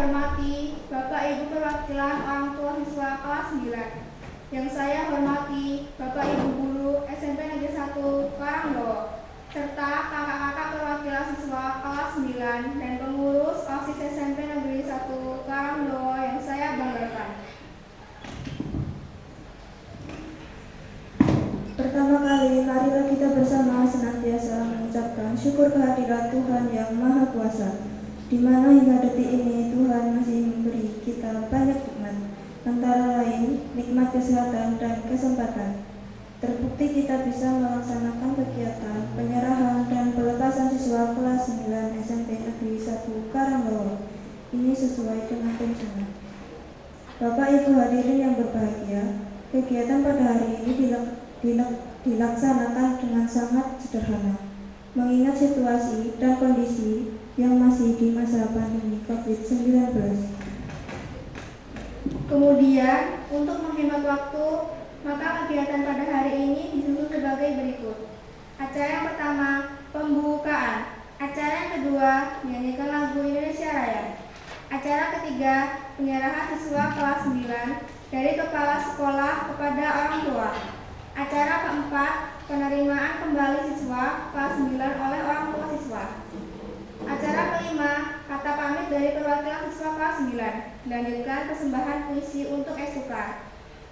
hormati Bapak Ibu perwakilan orang tua siswa kelas 9. Yang saya hormati Bapak Ibu guru SMP Negeri 1 Karanglo, serta kakak-kakak perwakilan siswa kelas 9 dan pengurus OSIS SMP Negeri 1 Karanglo yang saya banggakan. Pertama kali, marilah kita bersama senantiasa mengucapkan syukur kehadirat Tuhan yang Maha Kuasa, di mana hingga detik ini Tuhan masih memberi kita banyak nikmat, antara lain nikmat kesehatan dan kesempatan. Terbukti kita bisa melaksanakan kegiatan penyerahan dan pelepasan siswa kelas 9 SMP Negeri 1 Karanglo ini sesuai dengan rencana. Bapak Ibu hadirin yang berbahagia, kegiatan pada hari ini dilaksanakan dengan sangat sederhana, mengingat situasi dan kondisi yang masih di masa pandemi COVID-19. Kemudian, untuk menghemat waktu, maka kegiatan pada hari ini disusun sebagai berikut. Acara yang pertama, pembukaan. Acara yang kedua, menyanyikan lagu Indonesia Raya. Acara ketiga, penyerahan siswa kelas 9 dari kepala sekolah kepada orang tua. Acara keempat, penerimaan kembali siswa kelas 9 oleh orang tua siswa. Acara kelima, kata pamit dari perwakilan siswa kelas 9. Dilanjutkan persembahan puisi untuk Esuka.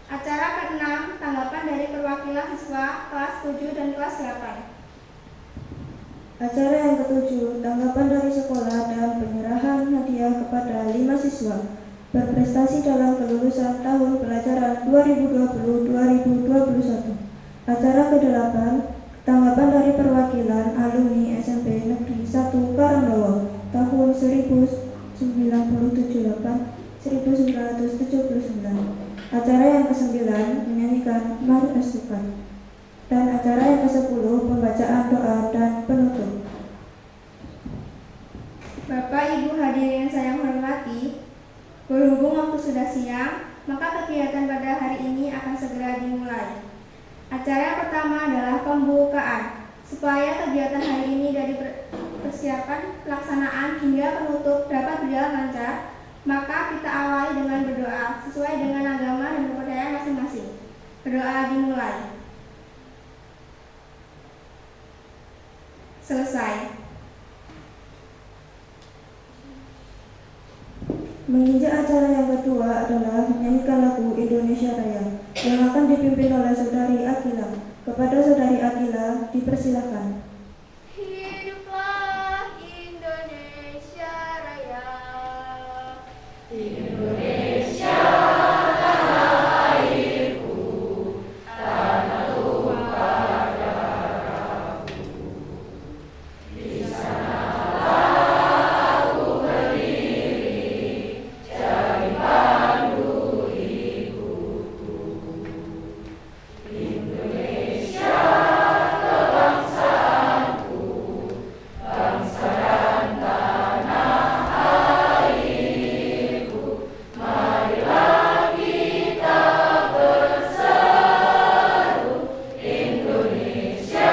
Acara keenam, tanggapan dari perwakilan siswa kelas 7 dan kelas 8. Acara yang ketujuh, tanggapan dari sekolah dan penyerahan hadiah kepada 5 siswa berprestasi dalam kelulusan tahun pelajaran 2020-2021. Acara ke-8, tanggapan dari perwakilan alumni SMP Negeri 1 Karanglo tahun 1978-1979. Acara yang ke-9, menyanyikan Mari Esukan. Dan acara yang ke-10, pembacaan doa dan penutup. Bapak Ibu hadirin yang saya hormati, berhubung waktu sudah siang, maka kegiatan pada hari ini akan segera dimulai. Acara yang pertama adalah pembukaan. Supaya kegiatan hari ini dari persiapan pelaksanaan hingga penutup dapat berjalan lancar, maka kita awali dengan berdoa sesuai dengan agama dan kepercayaan masing-masing. Berdoa dimulai. Selesai. Menginjak acara yang kedua adalah menyanyikan lagu Indonesia Raya yang akan dipimpin oleh Saudari Akila. Kepada Saudari Akila, dipersilakan. Hiduplah Indonesia Raya. Indonesia tanah airku, tanah tumpah darahku. Di sanalah aku berdiri, jadi pandu hidupku. Indonesia kebangsaanku, bangsa dan tanah airku. Marilah kita berseru, Indonesia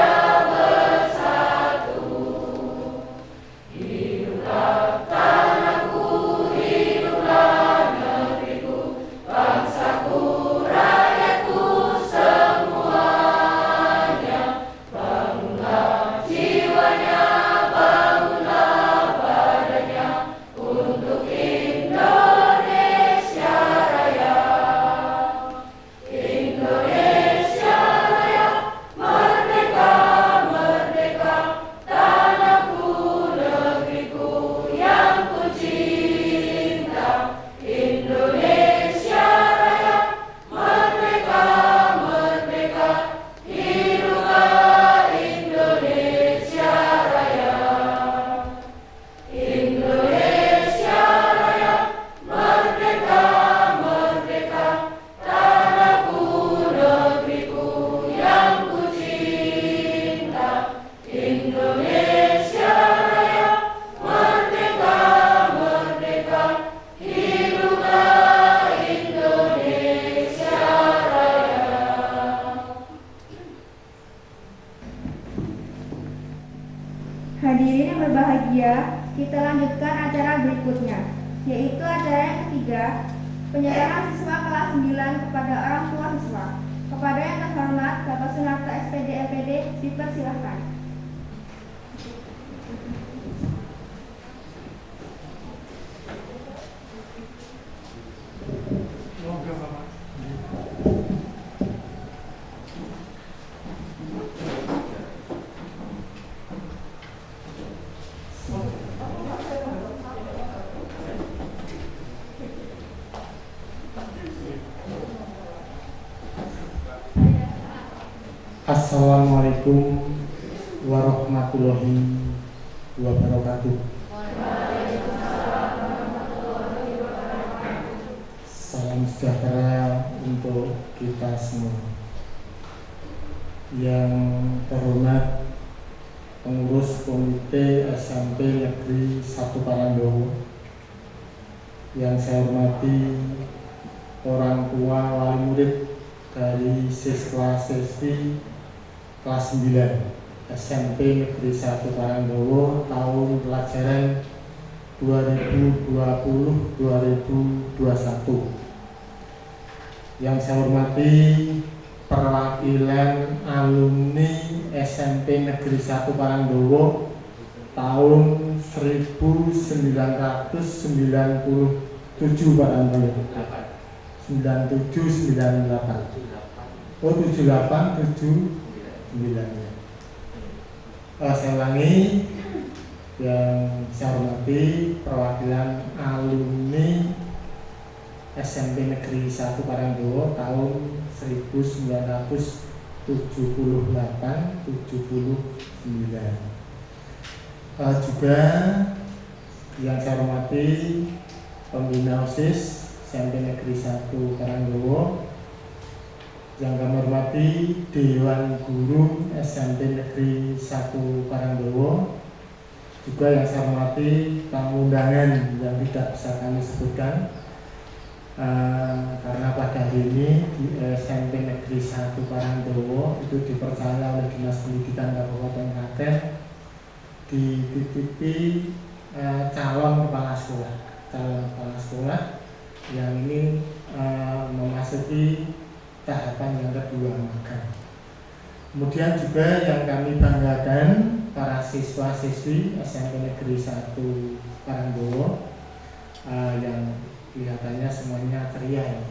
bersatu. Hiduplah tanahku, hiduplah negeriku, bangsaku, rakyatku semuanya. Bangunlah jiwanya, bangunlah badannya, untuk Indonesia Raya. Indonesia Raya, merdeka, merdeka, tanahku, negeriku yang ku cinta. Indonesia Raya, merdeka, merdeka, hiduplah Indonesia Raya. Indonesia Raya, merdeka, merdeka, tanahku, negeriku yang ku cinta. Indonesia Raya, merdeka, merdeka, hiduplah Indonesia Raya. Hadirin yang berbahagia, kita lanjutkan acara berikutnya. yaitu acara yang ketiga, penyerahan siswa kelas 9 kepada orang tua siswa. Kepada yang terhormat Bapak Sunarto SPD LPD dipersilahkan. Assalamualaikum warahmatullahi wabarakatuh. Salam sejahtera untuk kita semua. Yang terhormat pengurus Komite SMP Negeri 1 Parandowo, yang saya hormati orang tua wali murid dari siswa-siswi kelas 9 SMP Negeri 1 Parandowo tahun pelajaran 2020-2021. Yang saya hormati perwakilan alumni SMP Negeri 1 Parandowo tahun 1997 barangkali 9798. Oh 78 79. Saya ulangi, yang saya hormati perwakilan alumni SMP Negeri 1 Parandowo tahun 1978-79. Juga yang saya hormati pembina OSIS SMP Negeri 1 Parandowo, yang kami hormati Dewan Guru SMP Negeri 1 Parandowo, juga yang saya hormati tamu undangan yang tidak bisa kami sebutkan karena pada hari ini di SMP Negeri 1 Parandowo itu dipercaya oleh Dinas Pendidikan Kabupaten Klaten dititipi calon kepala sekolah yang ini memasuki tahapan yang kedua magang. Kemudian juga yang kami banggakan para siswa-siswi SMP Negeri 1 Parandowo yang kelihatannya semuanya ceria,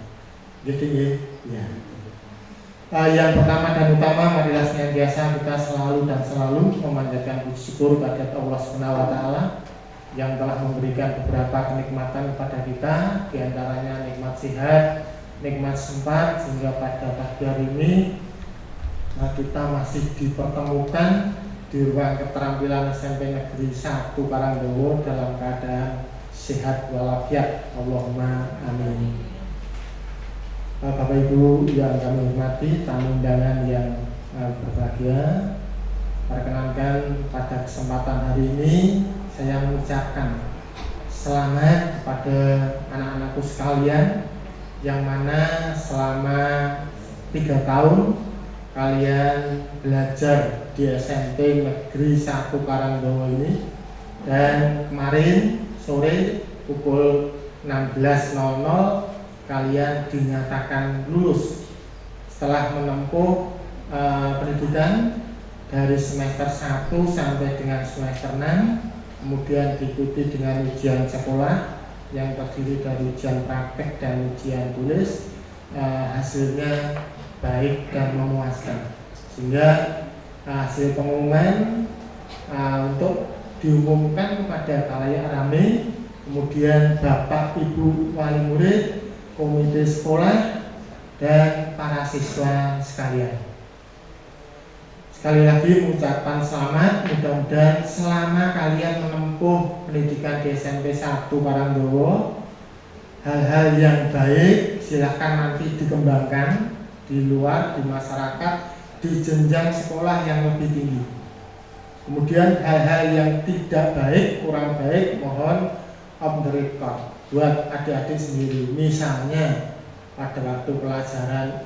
jadi ya. Yang pertama dan utama, marilah senantiasa kita selalu dan selalu memanjatkan puji syukur kepada Allah Subhanahu wa Ta'ala yang telah memberikan beberapa kenikmatan kepada kita, diantaranya nikmat sehat, nikmat sempat, sehingga pada pagi hari ini kita masih dipertemukan di ruang keterampilan SMP Negeri 1 Parandowo dalam keadaan sehat walafiat. Allahumma amin. Bapak Ibu yang kami hormati, tamu undangan yang berbahagia, perkenankan pada kesempatan hari ini saya mengucapkan selamat kepada anak-anakku sekalian, yang mana selama 3 tahun kalian belajar di SMP Negeri 1 Parandowo ini, dan kemarin sore pukul 16.00 kalian dinyatakan lulus setelah menempuh pendidikan dari semester 1 sampai dengan semester 6, kemudian diikuti dengan ujian sekolah yang terdiri dari ujian praktek dan ujian tulis. Hasilnya baik dan memuaskan, sehingga hasil pengumuman untuk diumumkan kepada khalayak ramai, kemudian Bapak Ibu wali murid, komite sekolah, dan para siswa sekalian. Sekali lagi mengucapkan selamat, mudah-mudahan selama kalian menempuh pendidikan di SMP 1 Parandowo, hal-hal yang baik silahkan nanti dikembangkan di luar, di masyarakat, di jenjang sekolah yang lebih tinggi. Kemudian hal-hal yang tidak baik, kurang baik, mohon off the record buat adik-adik sendiri. Misalnya pada waktu pelajaran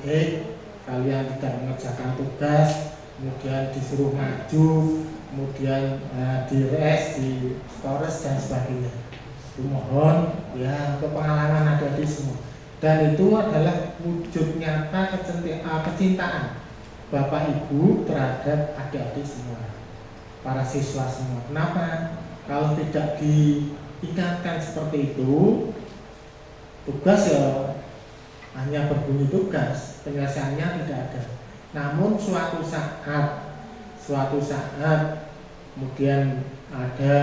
kalian tidak mengerjakan tugas, kemudian disuruh maju, kemudian di res, di skores dan sebagainya. Itu mohon ya untuk pengalaman adik-adik semua. Dan itu adalah wujud nyata kecintaan Bapak Ibu terhadap adik-adik semua, para siswa semua. Kenapa? Kalau tidak diingatkan seperti itu, tugas ya hanya berbunyi tugas, penyelesaiannya tidak ada. Namun suatu saat kemudian ada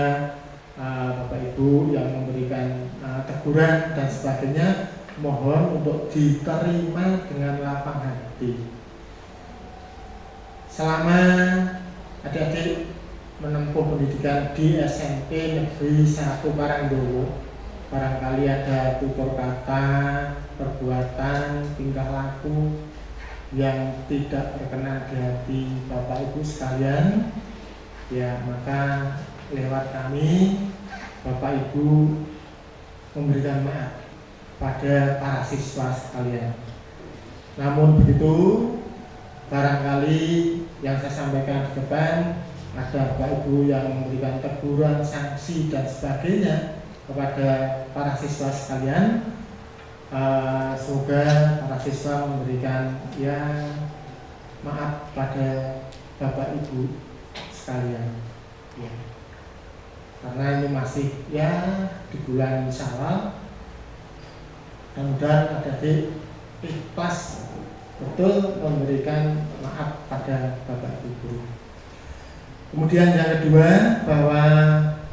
Bapak Ibu yang memberikan teguran dan sebagainya, mohon untuk diterima dengan lapang hati. Selama adik-adik menempuh pendidikan di SMP Negeri 1 Parangdowo, barangkali ada tutur kata, perbuatan, tingkah laku yang tidak berkenan di hati Bapak Ibu sekalian, ya maka lewat kami Bapak Ibu memberikan maaf pada para siswa sekalian. Namun begitu, barangkali yang saya sampaikan di depan ada Bapak Ibu yang memberikan teguran, sanksi dan sebagainya kepada para siswa sekalian. Semoga para siswa memberikan ya maaf pada Bapak Ibu sekalian ya. Karena ini masih ya di bulan Syawal, mudah-mudahan adik-adik ikhlas betul memberikan maaf pada Bapak Ibu. Kemudian yang kedua, bahwa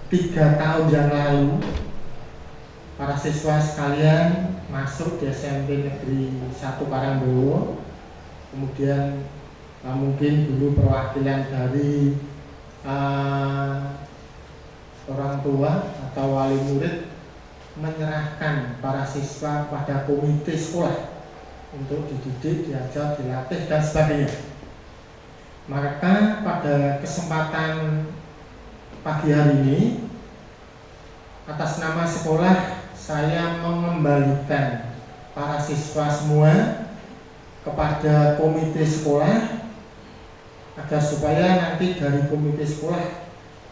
3 tahun yang lalu para siswa sekalian masuk di SMP Negeri 1 Parangdowo. Kemudian mungkin dulu perwakilan dari orang tua atau wali murid menyerahkan para siswa pada komite sekolah untuk dididik, diajar, dilatih dan sebagainya. Maka pada kesempatan pagi hari ini, atas nama sekolah saya mengembalikan para siswa semua kepada komite sekolah agar supaya nanti dari komite sekolah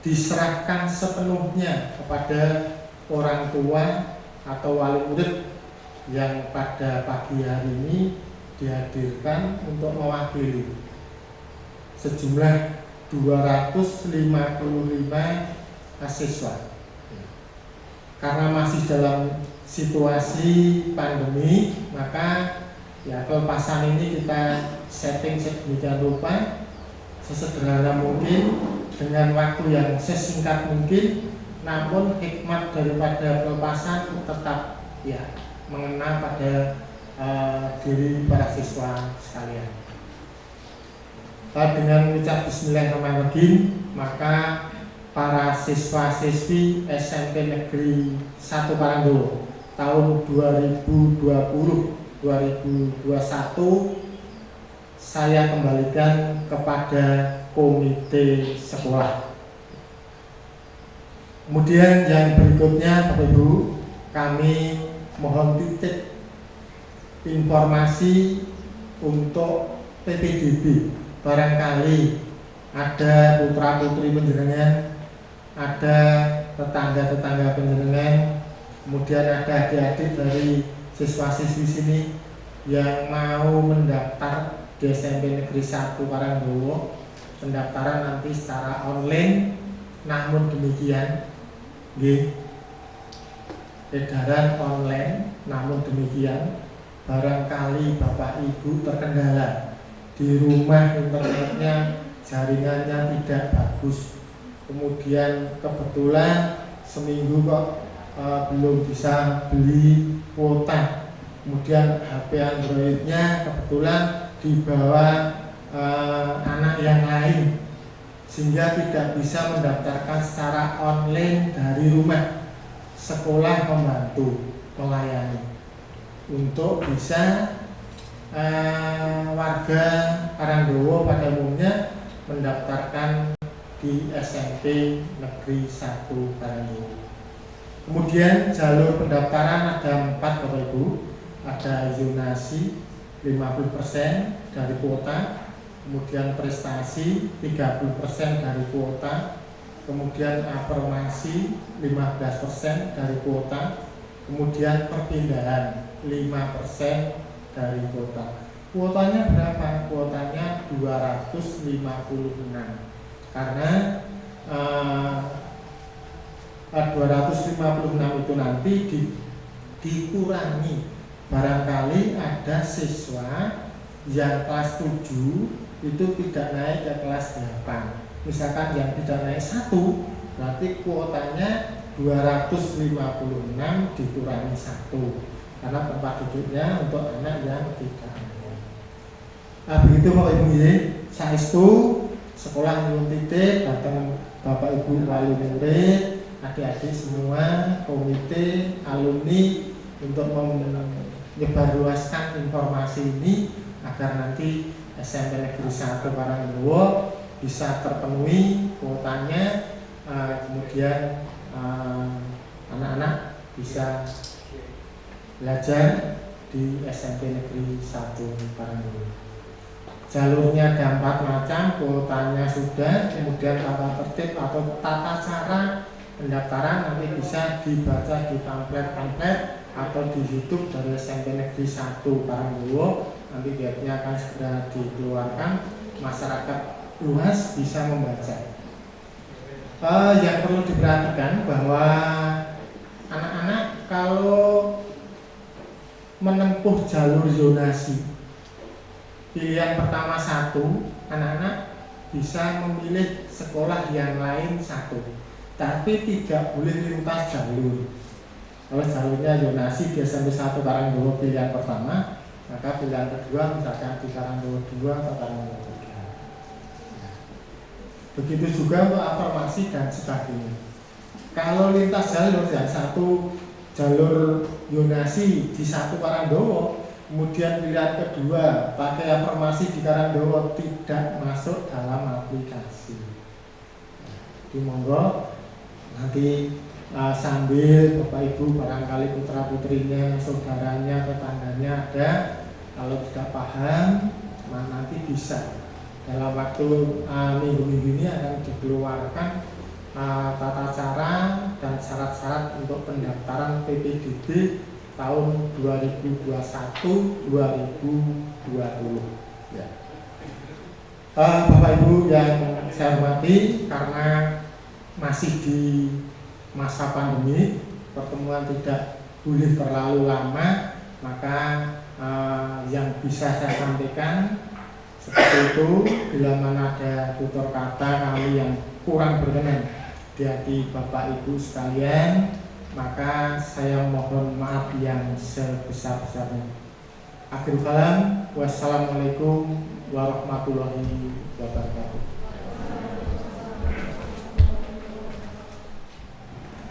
diserahkan sepenuhnya kepada orang tua atau wali murid yang pada pagi hari ini dihadirkan untuk mewakili sejumlah 255 siswa. Karena masih dalam situasi pandemi, maka ya kelepasan ini kita setting sedemikian rupa, sesederhana mungkin, dengan waktu yang sesingkat mungkin, namun hikmat daripada pelepasan tetap ya mengena pada diri para siswa sekalian. Dengan mengucap Bismillahirrahmanirrahim, maka para siswa-siswi SMP Negeri 1 Parangdowo tahun 2020-2021 saya kembalikan kepada komite sekolah. Kemudian yang berikutnya Bapak Ibu, kami mohon titip informasi untuk PPDB. Barangkali ada putra-putri panjenengan, ada tetangga-tetangga panjenengan, kemudian ada adik-adik dari siswa-siswi sini yang mau mendaftar di SMP Negeri 1 Parangdowo. Pendaftaran nanti secara online, namun demikian edaran online, namun demikian barangkali Bapak Ibu terkendala di rumah, internetnya, jaringannya tidak bagus, kemudian kebetulan seminggu kok belum bisa beli kuota, kemudian HP Androidnya kebetulan dibawa anak yang lain, sehingga tidak bisa mendaftarkan secara online dari rumah. Sekolah membantu melayani untuk bisa warga Parangdowo pada umumnya mendaftarkan di SMP Negeri 1 Parangdowo. Kemudian jalur pendaftaran ada 4 Bapak Ibu. Ada zonasi 50% dari kuota, kemudian prestasi 30% dari kuota, kemudian afirmasi 15% dari kuota, kemudian perpindahan 5% dari kuota. Kuotanya berapa? Kuotanya 256. Karena 256 itu nanti dikurangi, barangkali ada siswa yang kelas 7 itu tidak naik ke kelas 8. Misalkan yang tidak naik 1, berarti kuotanya 256 dikurangi 1, karena tempat duduknya untuk anak yang tidak naik. Begitu Bapak Ibu ya. Saestu sekolah nyuwun titip datang Bapak Ibu wali murid, adik-adik semua, komite, alumni untuk menyebarluaskan informasi ini agar nanti SMP Negeri 1 Karangdowo bisa terpenuhi kuotanya, kemudian anak-anak bisa belajar di SMP Negeri 1 Karangdowo. Jalurnya ada 4 macam, kuotanya sudah, kemudian tata tertib atau tata cara pendaftaran nanti bisa dibaca di pamflet-pamflet atau di YouTube dari SMP Negeri 1 Karangdowo. Nanti webnya akan segera dikeluarkan, masyarakat luas bisa membaca. Yang perlu diperhatikan bahwa anak-anak kalau menempuh jalur zonasi pilihan pertama 1, anak-anak bisa memilih sekolah yang lain 1, tapi tidak boleh lintas jalur. Kalau jalurnya zonasi di SMP 1 Karangdowo pilihan pertama, maka pilihan kedua misalkan di Karangdowo 2 atau Karangdowo 3. Begitu juga untuk afirmasi dan sebagainya. Kalau lintas jalur, yang 1 jalur zonasi di 1 Karangdowo, kemudian pilihan kedua pakai afirmasi di Karangdowo, tidak masuk dalam aplikasi. Jadi monggo nanti sambil Bapak Ibu barangkali putra putrinya, saudaranya, tetangganya ada, kalau tidak paham nanti bisa dalam waktu minggu-minggu ini akan dikeluarkan tata cara dan syarat-syarat untuk pendaftaran PPDB tahun 2021-2020 ya. Bapak Ibu yang saya hormati, karena masih di masa pandemi, pertemuan tidak boleh terlalu lama, maka yang bisa saya sampaikan seperti itu. Bila mana ada tutur kata kami yang kurang berkenan di hati Bapak Ibu sekalian, maka saya mohon maaf yang sebesar-besarnya. Akhir kalam, wassalamualaikum warahmatullahi wabarakatuh.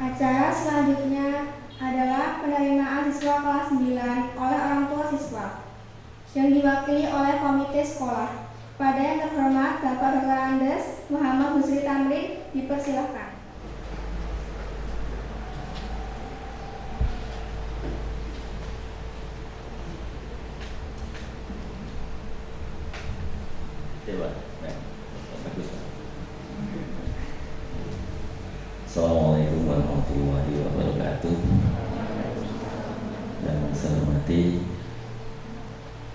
Acara selanjutnya adalah penerimaan siswa kelas 9 oleh orang tua siswa yang diwakili oleh komite sekolah. Pada yang terhormat Bapak Dr. Andes Muhammad Husri Tamrin, dipersilahkan. Assalamualaikum warahmatullahi wabarakatuh. Dan saya hormati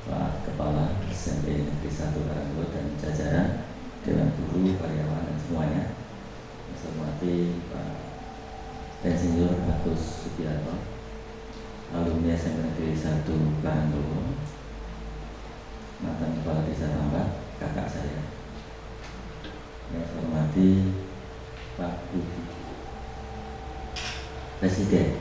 Pak Kepala SMP Negeri 1 Karangdowo dan jajaran Dewan Guru, karyawan dan semuanya. Saya hormati Pak Insinyur Agus Subiarto, alumni SMP Negeri 1 Karangdowo, mantan Kepala Desa Tambak, kakak saya. Yang saya hormati Pak Budi Residen.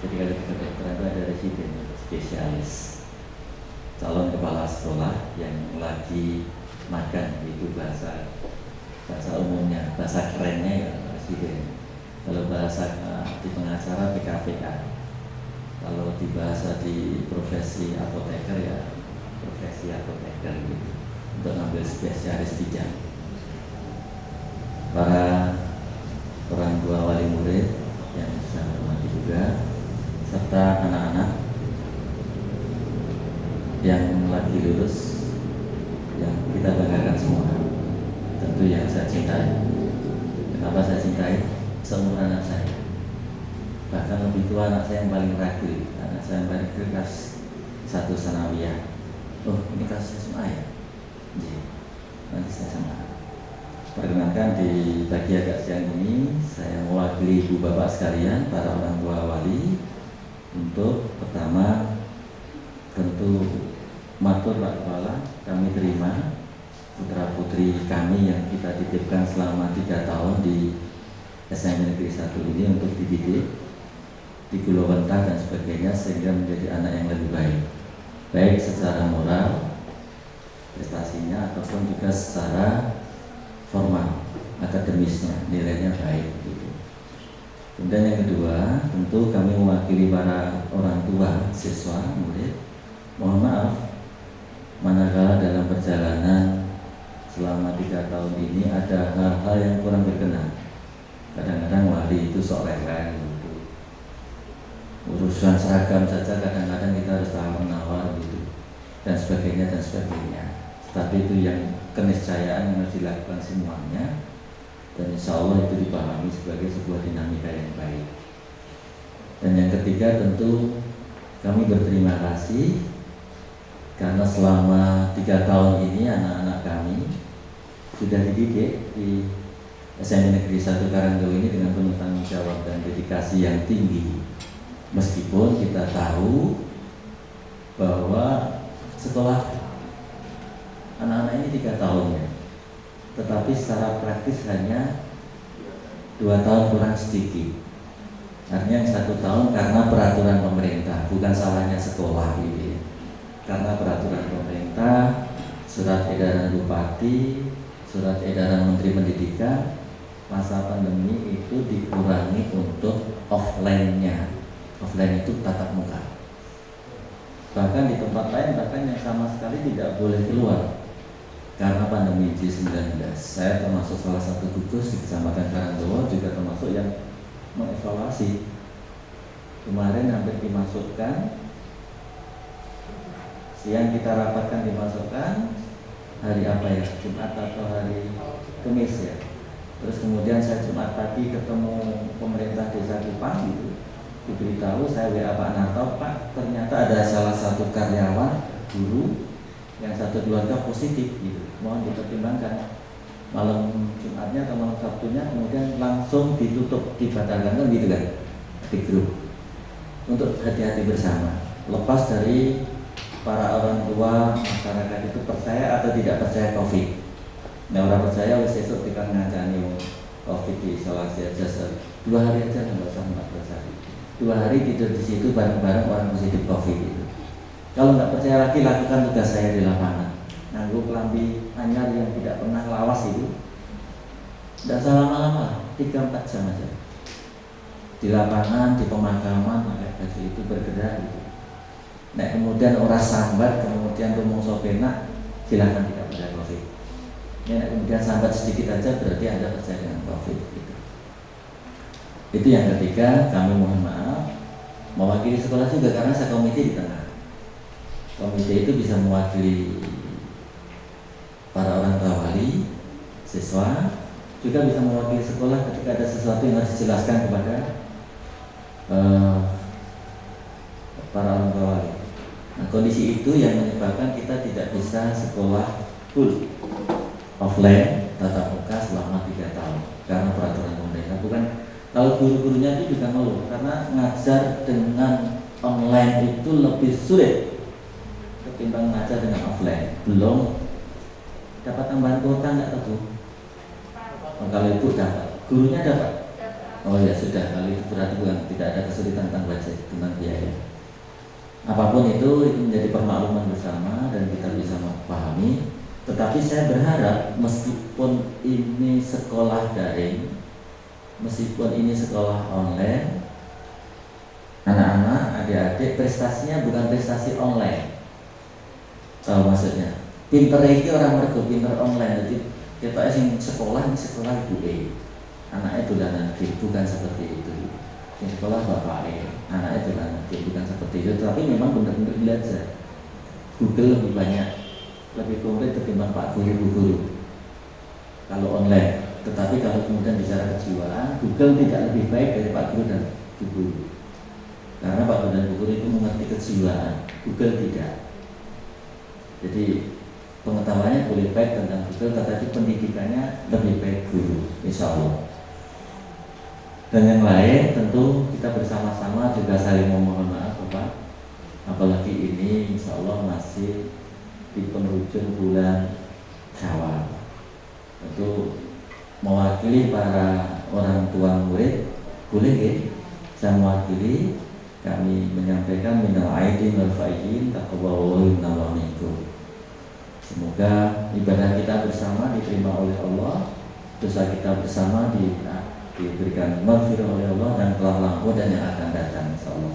Jadi kalau kita dokter itu ada residen, spesialis, calon kepala sekolah yang lagi magang, itu bahasa umumnya, bahasa kerennya ya residen. Kalau bahasa di pengacara PKPK, kalau di bahasa di profesi apoteker ya profesi apoteker gitu, untuk ngambil spesialis bidang. Para orang tua wali murid yang saya hormati juga, serta anak-anak yang lagi lulus, yang kita banggakan semua. Tentu itu yang saya cintai. Kenapa saya cintai? Seumuran anak saya, bahkan lebih tua anak saya yang paling ragil. Anak saya yang paling ragil kelas 1 sanawiyah. Oh, ini kelas SMA ya? Iya, nanti saya sama. Perkenalkan, di pagi agak siang ini saya mewakili ibu bapak sekalian, para orang tua wali, untuk pertama tentu matur Pak Kepala kami terima putra putri kami yang kita titipkan selama 3 tahun di SMP Negeri 1 ini untuk dididik di Gulawentah dan sebagainya sehingga menjadi anak yang lebih baik, baik secara moral prestasinya ataupun juga secara formal akademisnya nilainya baik gitu. Kemudian yang kedua, tentu kami mewakili para orang tua siswa murid, mohon maaf manakala dalam perjalanan selama 3 tahun ini ada hal-hal yang kurang berkenan. Kadang-kadang wali itu sok rela gitu. Urusan seragam saja kadang-kadang kita harus tawar-menawar gitu, dan sebagainya dan sebagainya. Tapi itu yang keniscayaan yang harus dilakukan semuanya, dan insya Allah itu dipahami sebagai sebuah dinamika yang baik. Dan yang ketiga tentu kami berterima kasih karena selama 3 tahun ini anak-anak kami sudah dididik di SMP Negeri 1 Karanggo ini dengan penuh tanggung jawab dan dedikasi yang tinggi. Meskipun kita tahu bahwa sekolah anak-anak ini 3 tahun ya, tetapi secara praktis hanya 2 tahun kurang sedikit. Artinya yang 1 tahun karena peraturan pemerintah, bukan salahnya sekolah ini. Karena peraturan pemerintah, surat edaran bupati, surat edaran Menteri Pendidikan, masa pandemi itu dikurangi untuk offline-nya. Offline itu tatap muka. Bahkan di tempat lain bahkan yang sama sekali tidak boleh keluar karena pandemi COVID-19. Saya termasuk salah satu gugus di Kecamatan Karanggo, juga termasuk yang mengevaluasi. Kemarin hampir dimasukkan, siang kita rapatkan dimasukkan, hari apa ya, Jumat atau hari Kamis ya. Terus kemudian saya Jumat pagi ketemu pemerintah desa Kupang gitu, diberitahu, saya WA Pak Narto, Pak ternyata ada salah satu karyawan guru yang satu keluarga positif gitu, mohon dipertimbangkan. Malam Jumatnya atau malam Sabtunya kemudian langsung ditutup, dibatalkan kan gitu kan di grup. Untuk hati-hati bersama, lepas dari para orang tua masyarakat itu percaya atau tidak percaya COVID. Nah, orang percaya wis esuk kita ngajani COVID di isolasi aja 2 hari aja, nggak usah 14 hari. 2 hari tidur di situ bareng-bareng orang positif COVID itu. Kalau nggak percaya lagi, lakukan tugas saya di lapangan. Nganggo kelambi anyar yang tidak pernah lawas itu. Tidak usah lama-lama, 3-4 jam aja. Di lapangan, di pemakaman, pakai baju itu bergerak gitu. Nah, kemudian orang sambat, kemudian rumongso penak, silakan tidak percaya COVID. Ya, kemudian sambat sedikit aja berarti Anda percaya dengan COVID gitu. Itu yang ketiga, kami mohon maaf mewakili sekolah juga karena saya komite di tengah. Komite itu bisa mewakili para orang tua wali, siswa, juga bisa mewakili sekolah ketika ada sesuatu yang harus dijelaskan kepada para orang tua wali. Nah, kondisi itu yang menyebabkan kita tidak bisa sekolah full offline tatap muka selama 3 tahun karena peraturan pemerintah. Bukan, kalau guru-gurunya itu juga ngeluh karena ngajar dengan online itu lebih sulit ketimbang ngajar dengan offline. Belum dapat tambahan kuota nggak tahu? Oh, kalau itu dapat, gurunya dapat. Oh ya sudah, kalau itu berarti bukan, tidak ada kesulitan tentang budget, tentang biaya. Apapun itu menjadi permakluman bersama dan kita bisa memahami. Tetapi saya berharap meskipun ini sekolah daring, meskipun ini sekolah online, anak-anak, adik-adik prestasinya bukan prestasi online. Tahu maksudnya? Pinter ini orang mergo pinter online. Jadi kita yang sekolah ini sekolah ibu anaknya dolanan game, bukan seperti itu. Di sekolah bapak anaknya dolanan game, bukan seperti itu. Tapi memang benar-benar belajar. Google lebih banyak, lebih konkret ketimbang Pak Guru, Bu Guru. kalau online. Tetapi kalau kemudian bicara kejiwaan, Google tidak lebih baik dari Pak Guru dan Bu Guru. Karena Pak Guru dan Bu Guru itu mengerti kejiwaan, Google tidak. Jadi pengetahuannya boleh baik tentang Google, tetapi pendidikannya lebih baik guru, insya Allah. Dan yang lain tentu kita bersama-sama juga saling memohon maaf Bapak. Apalagi ini insya Allah masih di penghujung bulan Syawal. Tentu mewakili para orang tua murid, boleh ya? Saya mewakili, kami menyampaikan minal aidin wal faizin taqabbalallahu minna wa minkum. Semoga ibadah kita bersama diterima oleh Allah, dosa kita bersama diberikan maghfirah oleh Allah dan telah lampau dan yang akan datang insyaallah.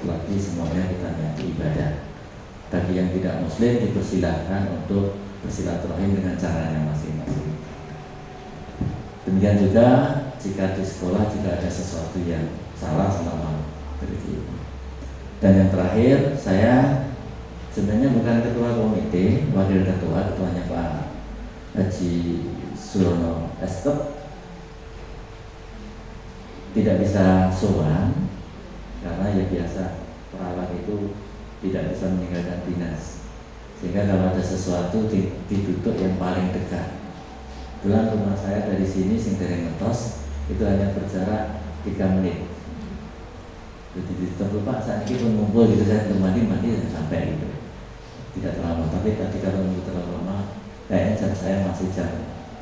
Lagi semuanya kita niati ibadah. Bagi yang tidak muslim dipersilahkan untuk bersilaturahim dengan caranya masing-masing. Demikian juga jika di sekolah jika ada sesuatu yang salah selama berikut. Dan yang terakhir, saya sebenarnya bukan ketua komite, wakil ketuanya Pak Haji Surono Estep, tidak bisa sowan karena ya biasa perawat itu tidak bisa meninggalkan dinas, sehingga kalau ada sesuatu ditutup yang paling dekat. Kebetulan rumah saya dari sini Singdereng Ngetos itu hanya berjarak 3 menit. Jadi ditutup Pak, saat ini pun ngumpul gitu, saya mandi dan sampai gitu. Tidak terlalu, tapi tadi kalau nunggu terlalu lama, kayaknya jam saya masih jam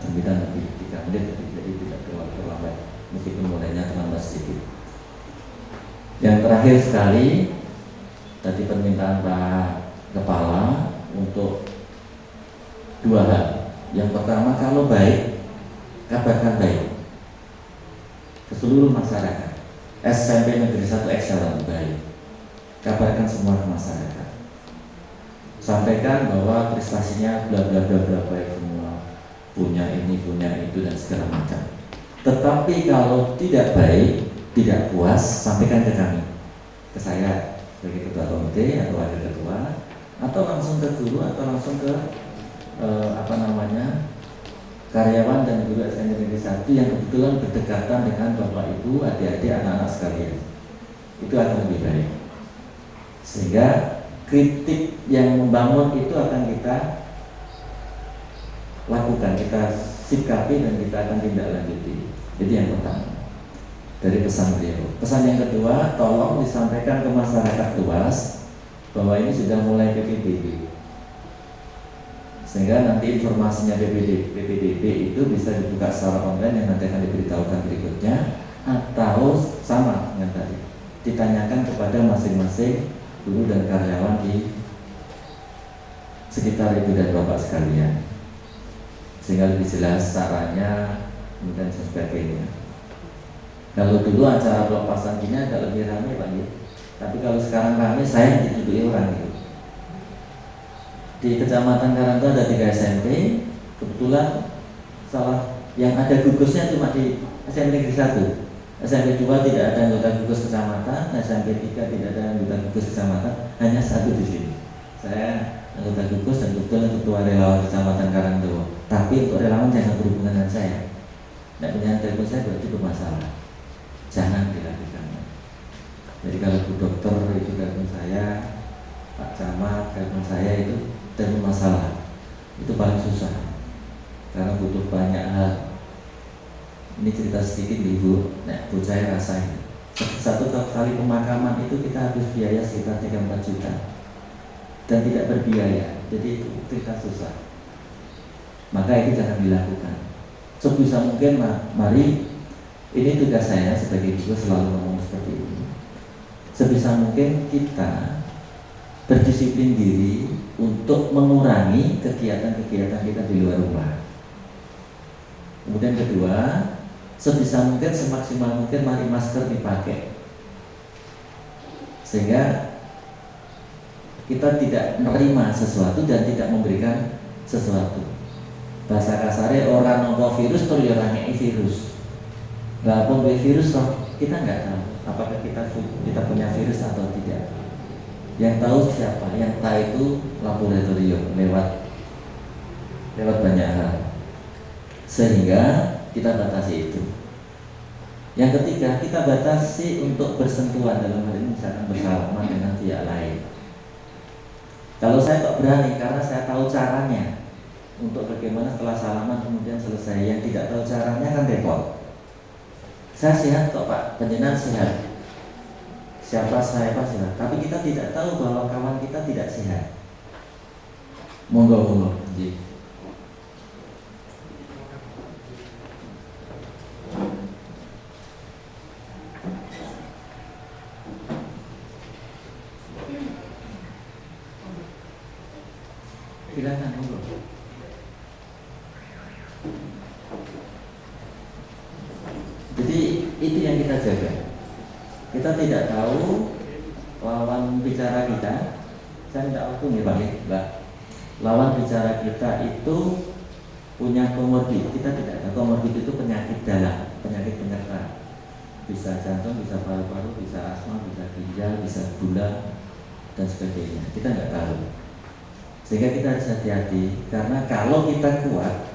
9 lebih 3 menit, jadi tidak terlalu terlambat, meskipun mulainya terlambat sedikit. Yang terakhir sekali, tadi permintaan Pak Kepala untuk 2 hal. Yang pertama, kalau baik, kabarkan baik ke seluruh masyarakat. SMP Negeri 1 Excellent baik, kabarkan semua ke masyarakat. Sampaikan bahwa prestasinya bla bla bla bla baik semua, punya ini, punya itu dan segala macam. Tetapi kalau tidak baik, tidak puas, sampaikan ke kami, ke saya sebagai ketua komite atau wakil ketua, atau langsung ke guru atau langsung ke karyawan dan guru SMP Negeri 1 yang kebetulan berdekatan dengan bapak ibu, adik-adik, anak-anak sekalian. Itu akan lebih baik. Sehingga kritik yang membangun itu akan kita lakukan, kita sikapi dan kita akan tindak lanjuti. Jadi yang pertama dari pesan beliau. Pesan yang kedua, tolong disampaikan ke masyarakat luas bahwa ini sudah mulai PPDB, sehingga nanti informasinya PPDB itu bisa dibuka secara online yang nanti akan diberitahukan berikutnya, atau sama dengan tadi ditanyakan kepada masing-masing guru dan karyawan di sekitar ibu dan bapak sekalian, sehingga lebih jelas caranya dan sebagainya. Kalau dulu acara pelepasan gini agak lebih ramai Pak ya, tapi kalau sekarang ramai saya dituduhi orang gitu. Di Kecamatan Karangto ada 3 SMP, kebetulan salah yang ada gugusnya cuma di SMP Negeri 1. SMP 2 tidak ada anggota gugus kecamatan, SMP 3 tidak ada anggota gugus kecamatan, hanya 1 di sini. Saya anggota gugus dan kebetulan ketua relawan Kecamatan Karangto. Tapi untuk relawan jangan berhubungan dengan saya. Tidak punya telepon saya berarti bermasalah. Jangan dilakukan. Jadi kalau Bu Dokter itu telepon saya, Pak Camat telepon saya itu dan masalah itu paling susah karena butuh banyak hal. Ini cerita sedikit Ibu, nah Bu saya rasain satu kali pemakaman itu kita habis biaya sekitar 3-4 juta dan tidak berbiaya, jadi itu cerita susah. Maka itu jangan dilakukan. Sebisa mungkin mari, ini tugas saya sebagai ibu selalu ngomong seperti ini. Sebisa mungkin kita berdisiplin diri untuk mengurangi kegiatan-kegiatan kita di luar rumah. Kemudian kedua, sebisa mungkin semaksimal mungkin mari masker dipakai, sehingga kita tidak menerima sesuatu dan tidak memberikan sesuatu. Bahasa kasarnya orang nopo virus terus orang virus. Nggak boleh virus toh kita nggak tahu apakah kita punya virus atau tidak. Yang tahu siapa? Yang tahu itu laboratorium lewat banyak hal. sehingga kita batasi itu. Yang ketiga, kita batasi untuk bersentuhan, dalam hal ini misalkan bersalaman dengan pihak lain. Kalau saya kok berani karena saya tahu caranya untuk bagaimana setelah salaman kemudian selesai. Yang tidak tahu caranya kan repot. Saya sehat kok Pak, panjenengan sehat. Siapa saya Pak sehat. Tapi kita tidak tahu bahwa kawan kita tidak sehat. Monggo. Silakan monggo. Jadi itu yang kita jaga. Kita tidak tahu lawan bicara kita. Saya tidak waktu nih Mbak. Lawan bicara kita itu punya komorbid. Kita tidak tahu komorbid itu penyakit dalam, penyakit penyerta. Bisa jantung, bisa paru-paru, bisa asma, bisa ginjal, bisa gula dan sebagainya. Kita nggak tahu. Sehingga kita harus hati-hati, karena kalau kita kuat,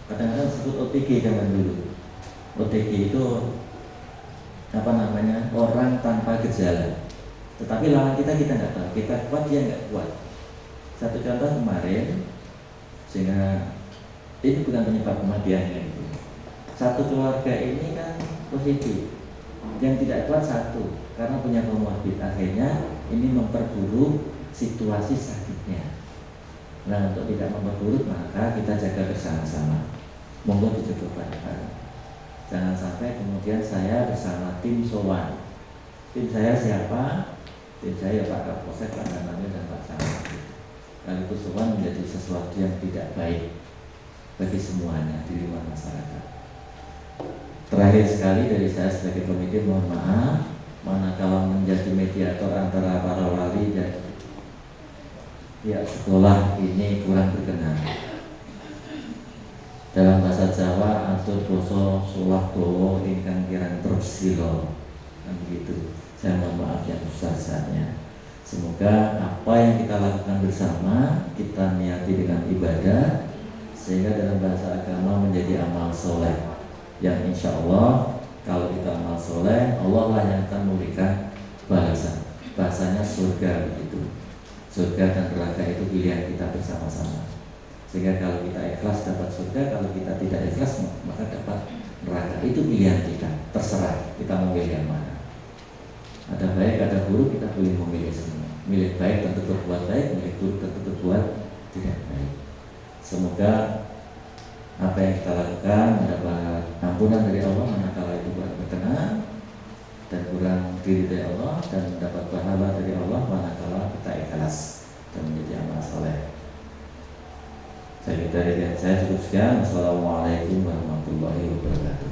kadang-kadang disebut OTG zaman dulu. OTG itu orang tanpa gejala. Tetapi lawan kita nggak tahu. Kita kuat, dia nggak kuat. Satu contoh kemarin, sehingga ini bukan penyebab kematiannya itu. Satu keluarga ini kan positif, yang tidak kuat satu karena punya komorbid. Akhirnya ini memperburuk situasi sakitnya. Nah, untuk tidak memperburuk maka kita jaga bersama-sama. Monggo dicoba bareng-bareng. Jangan sampai kemudian saya bersama tim sowan. Tim saya siapa? Tim saya Pak Kapolsek, Pak Danamil dan Pak Camat. Lalu itu sowan menjadi sesuatu yang tidak baik bagi semuanya di luar masyarakat. Terakhir sekali dari saya sebagai pemimpin, mohon maaf manakala menjadi mediator antara para wali dan pihak sekolah ini kurang berkenan. Dalam bahasa Jawa atur basa solah dawa ingkang kirang tersila. Kan begitu. Saya mohon maaf yang besar-besarnya. Semoga apa yang kita lakukan bersama kita niati dengan ibadah sehingga dalam bahasa agama menjadi amal soleh. Yang insya Allah kalau kita amal soleh, Allah lah yang akan memberikan balasan. Bahasanya surga begitu. Surga dan neraka itu pilihan kita bersama-sama. Sehingga kalau kita ikhlas dapat surga, kalau kita tidak ikhlas maka dapat neraka. Itu pilihan kita, terserah kita memilih yang mana. Ada baik, ada buruk, kita boleh memilih semua. Milih baik tentu berbuat baik, milih buruk tentu berbuat tidak baik. Semoga apa yang kita lakukan mendapat ampunan dari Allah manakala itu kurang berkenan dan kurang diridhai Allah, dan mendapat pahala dari Allah manakala kita ikhlas dan menjadi amal saleh. Saya kira dari saya cukup sekian. Wassalamualaikum warahmatullahi wabarakatuh.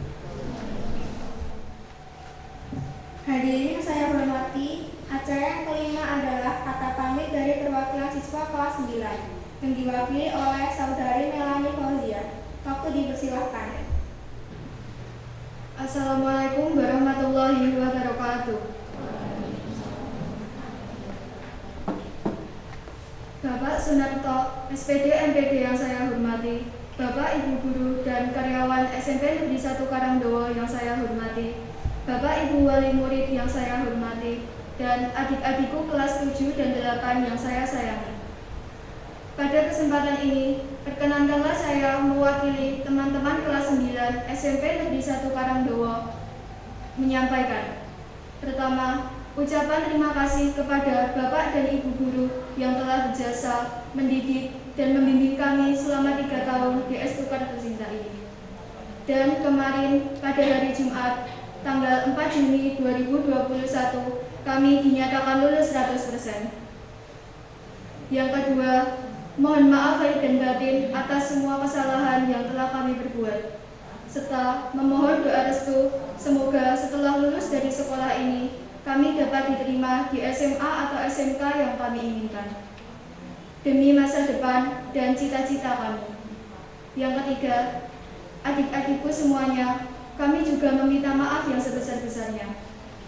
Hadirin yang saya hormati, acara yang kelima adalah kata pamit dari perwakilan siswa kelas 9 yang diwakili oleh Saudari Melani Fauzia. Waktu dipersilahkan. Assalamualaikum warahmatullahi wabarakatuh. Bapak Sunarto, SPD MPD yang saya hormati, Bapak Ibu Guru dan karyawan SMP Negeri 1 Karangdowo yang saya hormati, Bapak Ibu Wali Murid yang saya hormati, dan adik-adikku kelas 7 dan 8 yang saya sayangi. Pada kesempatan ini, perkenankanlah saya mewakili teman-teman kelas 9 SMP Negeri 1 Karangdowo menyampaikan. Pertama, ucapan terima kasih kepada Bapak dan Ibu Guru yang telah berjasa mendidik dan membimbing kami selama 3 tahun di S2 tercinta ini. Dan kemarin pada hari Jumat, tanggal 4 Juni 2021, kami dinyatakan lulus 100%. Yang kedua, mohon maaf lahir dan batin atas semua kesalahan yang telah kami perbuat, serta memohon doa restu semoga setelah lulus dari sekolah ini kami dapat diterima di SMA atau SMK yang kami inginkan demi masa depan dan cita-cita kami. Yang ketiga, adik-adikku semuanya, kami juga meminta maaf yang sebesar-besarnya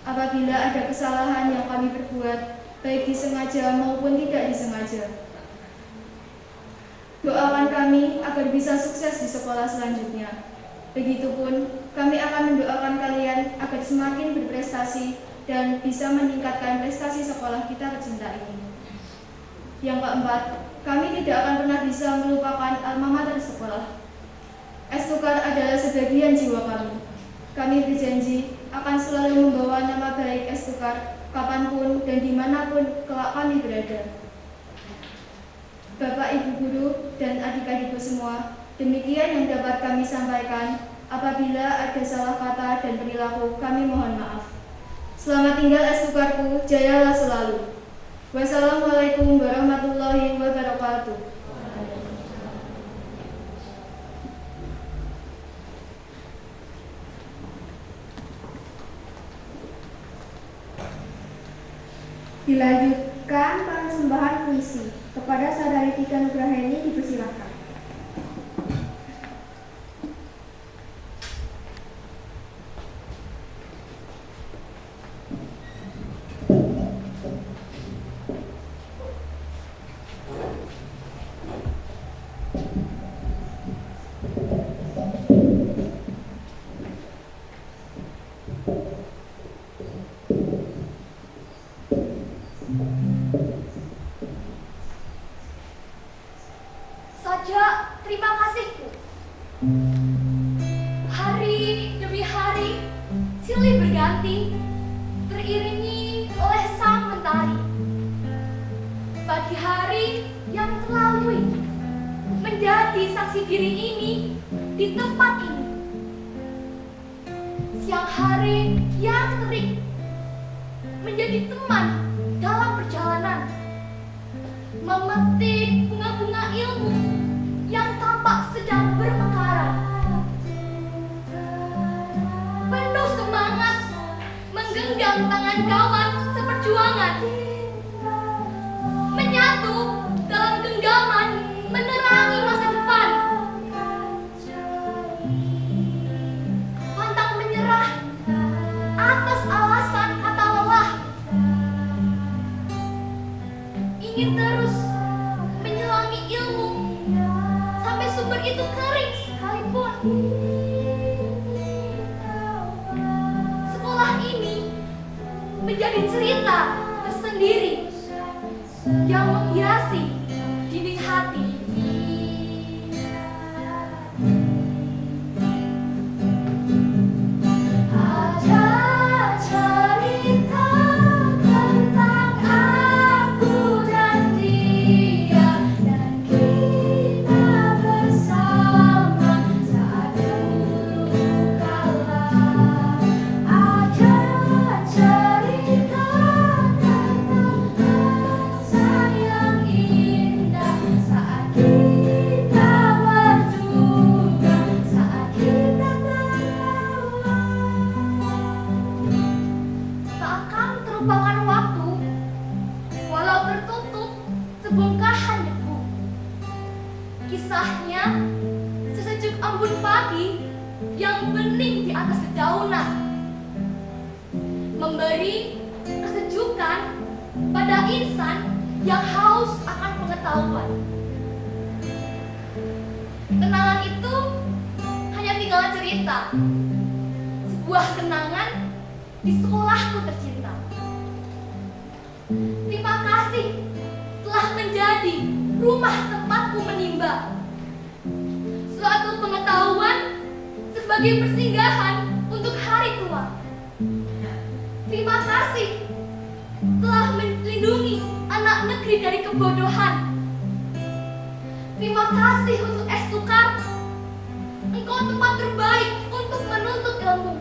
apabila ada kesalahan yang kami perbuat, baik disengaja maupun tidak disengaja. Doakan kami agar bisa sukses di sekolah selanjutnya. Begitupun, kami akan mendoakan kalian agar semakin berprestasi dan bisa meningkatkan prestasi sekolah kita tercinta ini. Yang keempat, kami tidak akan pernah bisa melupakan alma mater sekolah. Estukar adalah sebagian jiwa kami. Kami berjanji akan selalu membawa nama baik Estukar kapanpun dan dimanapun kelak kami berada. Bapak, Ibu Guru, dan adik-adikku semua, demikian yang dapat kami sampaikan. Apabila ada salah kata dan perilaku, kami mohon maaf. Selamat tinggal Estukarku, jayalah selalu. Wassalamualaikum warahmatullahi wabarakatuh. Dilanjutkan persembahan puisi. Kepada Saudari Tika Nugraheni dipersilakan. Saja terima kasihku. Hari demi hari silih berganti, teriringi oleh sang mentari. Pagi hari yang terlalui menjadi saksi diri ini di tempat ini. Siang hari yang terik menjadi teman dalam perjalanan, memetik bunga-bunga ilmu yang tampak sedang bermekaran. Penuh semangat menggenggam tangan kawan seperjuangan, menyatu dalam genggaman menerangi masa depan. Pantang menyerah atas alasan kata lelah, ingin terus menyelami ilmu sampai sumber itu kering sekalipun. Sekolah ini menjadi cerita tersendiri yang menghiasi dinding hati. Ada cerita tentang aku dan dia, dan kita bersama saat dulu kala. Ada cerita tentang rasa yang indah saat kita berjuga, saat kita tertawa. Tak akan terlupakan waktu, walau tertutup sebongkahan debu. Kisahnya sesejuk embun pagi yang bening di atas dedaunan, memberi kesejukan pada insan yang haus akan pengetahuan. Kenangan itu hanya tinggal cerita, sebuah kenangan di sekolahku tercinta. Terima kasih telah menjadi rumah tempatku menimba suatu pengetahuan sebagai persinggahan untuk hari tua. Terima kasih telah melindungi anak negeri dari kebodohan. Terima kasih untuk Estukar, engkau tempat terbaik untuk menuntut ilmu.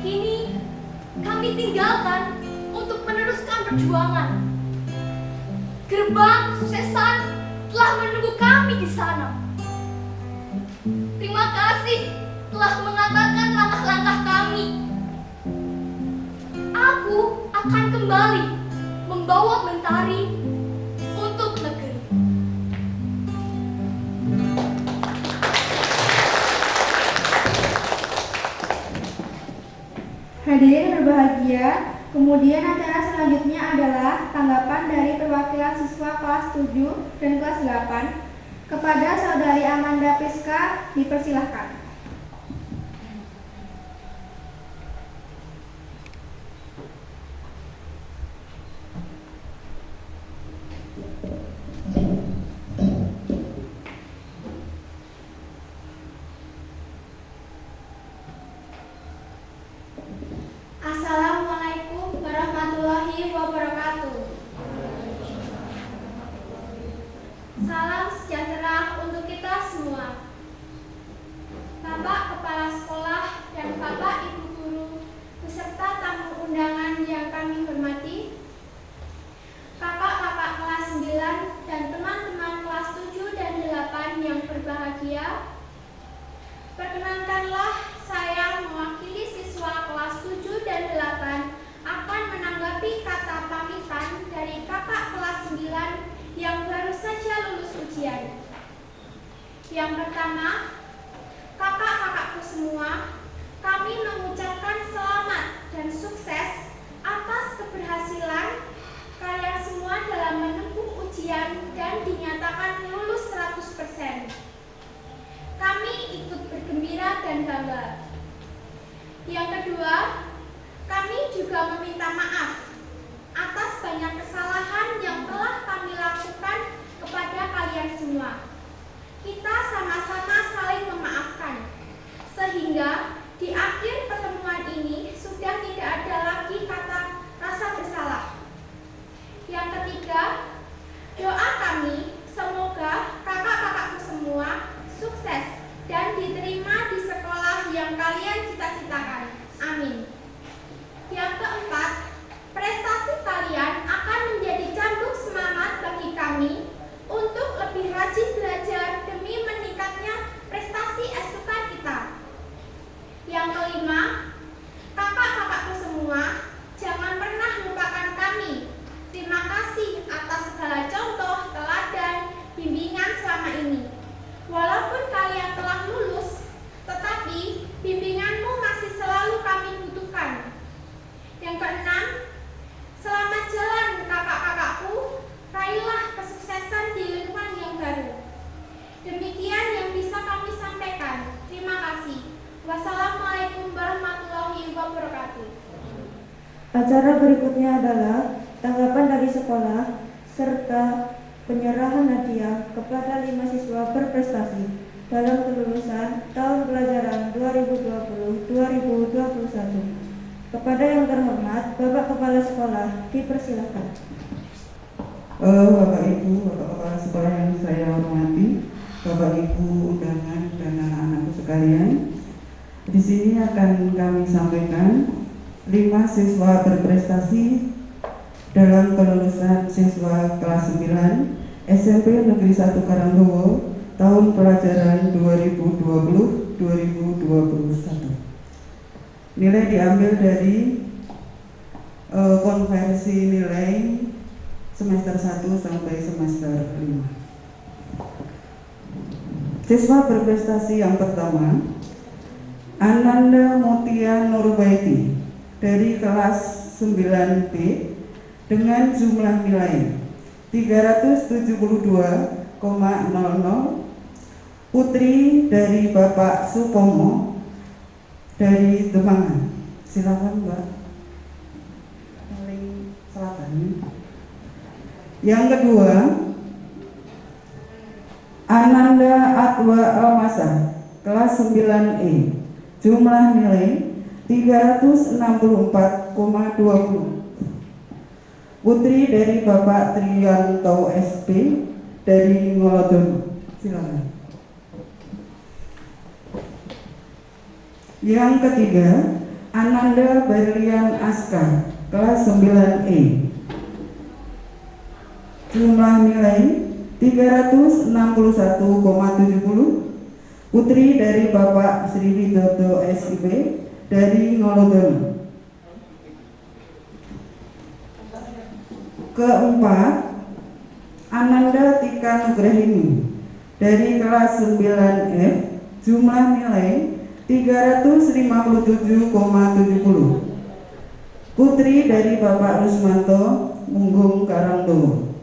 Kini kami tinggalkan untuk meneruskan perjuangan. Gerbang kesuksesan telah menunggu kami di sana. Terima kasih telah mengantarkan langkah-langkah kami. Aku akan kembali membawa mentari untuk negeri. Hadirin berbahagia, Kemudian acara selanjutnya adalah tanggapan dari perwakilan siswa kelas 7 dan kelas 8. Kepada Saudari Amanda Priska dipersilahkan. Assalamualaikum warahmatullahi wabarakatuh. Salam sejahtera untuk kita semua. Bapak Kepala Sekolah dan Bapak Ibu Guru beserta tamu undangan yang kami hormati, kakak-kakak kelas 9 dan teman-teman kelas 7 dan 8 yang berbahagia, perkenankanlah saya mewakili siswa kelas 7 dan 8 akan menanggapi kata pamitan dari kakak kelas 9 yang baru saja lulus ujian. Yang pertama, kakak-kakakku semua, kami mengucapkan selamat dan sukses atas keberhasilan kalian semua dalam menempuh ujian dan dinyatakan lulus 100%. Kami ikut bergembira dan bangga. Yang kedua, kami juga meminta maaf atas banyak kesalahan yang telah kami lakukan kepada kalian semua. Kita sama-sama saling memaafkan, sehingga di akhir pertemuan ini sudah tidak ada lagi kata rasa bersalah. Yang ketiga, doa kami semoga kakak-kakakku semua sukses dan diterima di sekolah yang kalian cita-citakan. Amin. Yang keempat, prestasi kalian akan menjadi cambuk semangat bagi kami untuk lebih rajin belajar demi meningkatnya prestasi SUK kita. Yang kelima, kakak-kakakku semua, jangan pernah lupakan kami. Terima kasih atas segala contoh, teladan, bimbingan selama ini. Walaupun kalian telah lulus, tetapi bimbinganmu masih selalu kami butuhkan. Yang keenam, selamat jalan kakak-kakakku, raihlah kesuksesan di lingkungan yang baru. Demikian yang bisa kami sampaikan. Terima kasih. Wassalamualaikum warahmatullahi wabarakatuh. Acara berikutnya adalah tanggapan dari sekolah serta penyerahan hadiah kepada 5 siswa berprestasi dalam kelulusan tahun pelajaran 2020-2021. Kepada yang terhormat, Bapak Kepala Sekolah, dipersilakan. Bapak Ibu, Bapak Kepala Sekolah yang saya hormati, Bapak Ibu undangan dan anak-anakku sekalian, di sini akan kami sampaikan 5 siswa berprestasi dalam kelulusan siswa kelas 9 SMP Negeri 1 Karangdowo tahun pelajaran 2020-2021. Nilai diambil dari konversi nilai semester 1 sampai semester 5. Siswa berprestasi yang pertama, Ananda Mutia Nurbaiti dari kelas 9B dengan jumlah nilai 372,00. Putri dari Bapak Supomo dari Demangan. Silakan Mbak. Paling selatan. Yang kedua, Ananda Atwa Almasa kelas 9E. Jumlah nilai 364,20. Putri dari Bapak Triyanto SP dari Ngolodono. Silakan. Yang ketiga, Ananda Berlian Aska kelas 9E. Jumlah nilai 361,70. Putri dari Bapak Sri Widodo SIP dari Ngolodono. Keempat, Ananda Tika Nugrahini dari kelas 9F. Jumlah nilai 357,70. Putri dari Bapak Rusmanto, Munggung Karangdowo.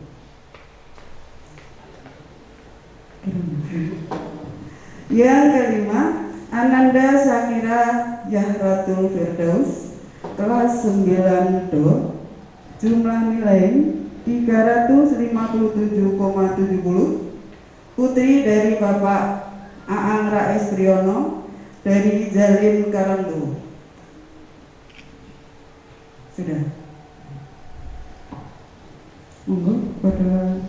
Yang kelima, Ananda Sakira Yahratul Firdaus, kelas 9 Do, jumlah nilai 357,70. Putri dari Bapak Aang Rais Priyono dari Jalin Karangdowo. Sudah. Monggo pada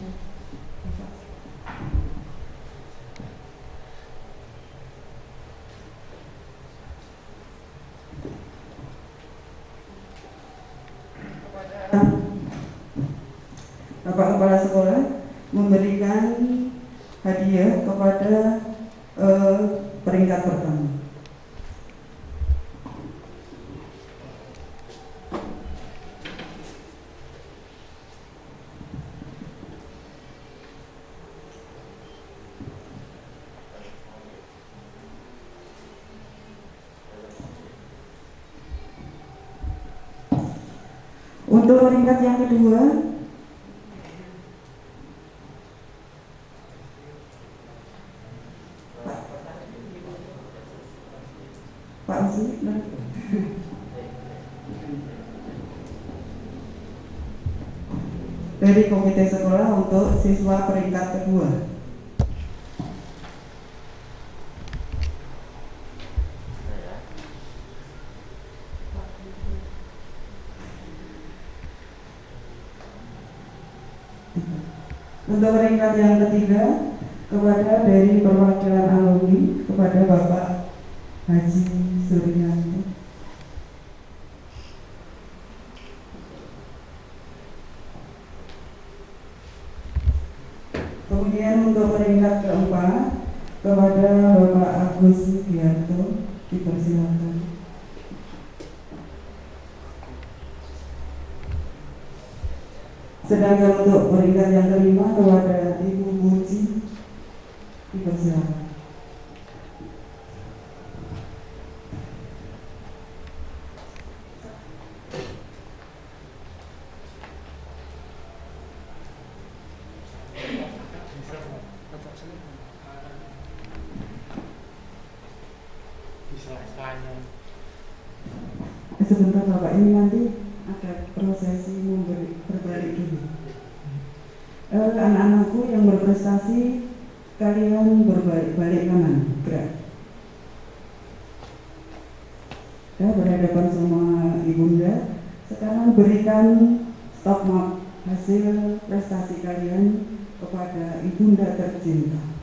Bapak Kepala Sekolah memberikan hadiah kepada peringkat pertama. Untuk peringkat yang kedua, Pak Uzi, dari komite sekolah untuk siswa peringkat kedua. Untuk peringkat yang ketiga, kepada dari perwakilan alumni, kepada Bapak Haji Suryanto. Kemudian untuk peringkat keempat, kepada Bapak Agus Sugiarto, dipersilakan. Sedangkan untuk peringkat yang kelima kepada Ibu Muji, dipersilakan. Sebentar Bapak, ini nanti ada prosesi berbalik dulu. Anak-anakku yang berprestasi, kalian berbalik kanan, gerak. Ya, berhadapan sama ibunda. Sekarang berikan stop mark hasil prestasi kalian kepada ibunda tercinta.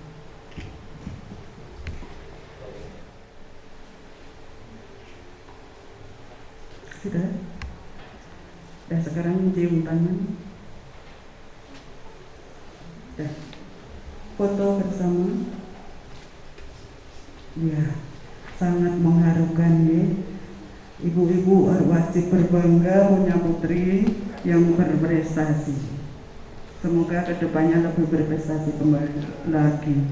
Sudah. Dan sekarang cium tangan. Dan foto bersama. Ya, sangat mengharukan ya. Ibu-ibu wajib berbangga punya putri yang berprestasi. Semoga kedepannya lebih berprestasi kembali lagi.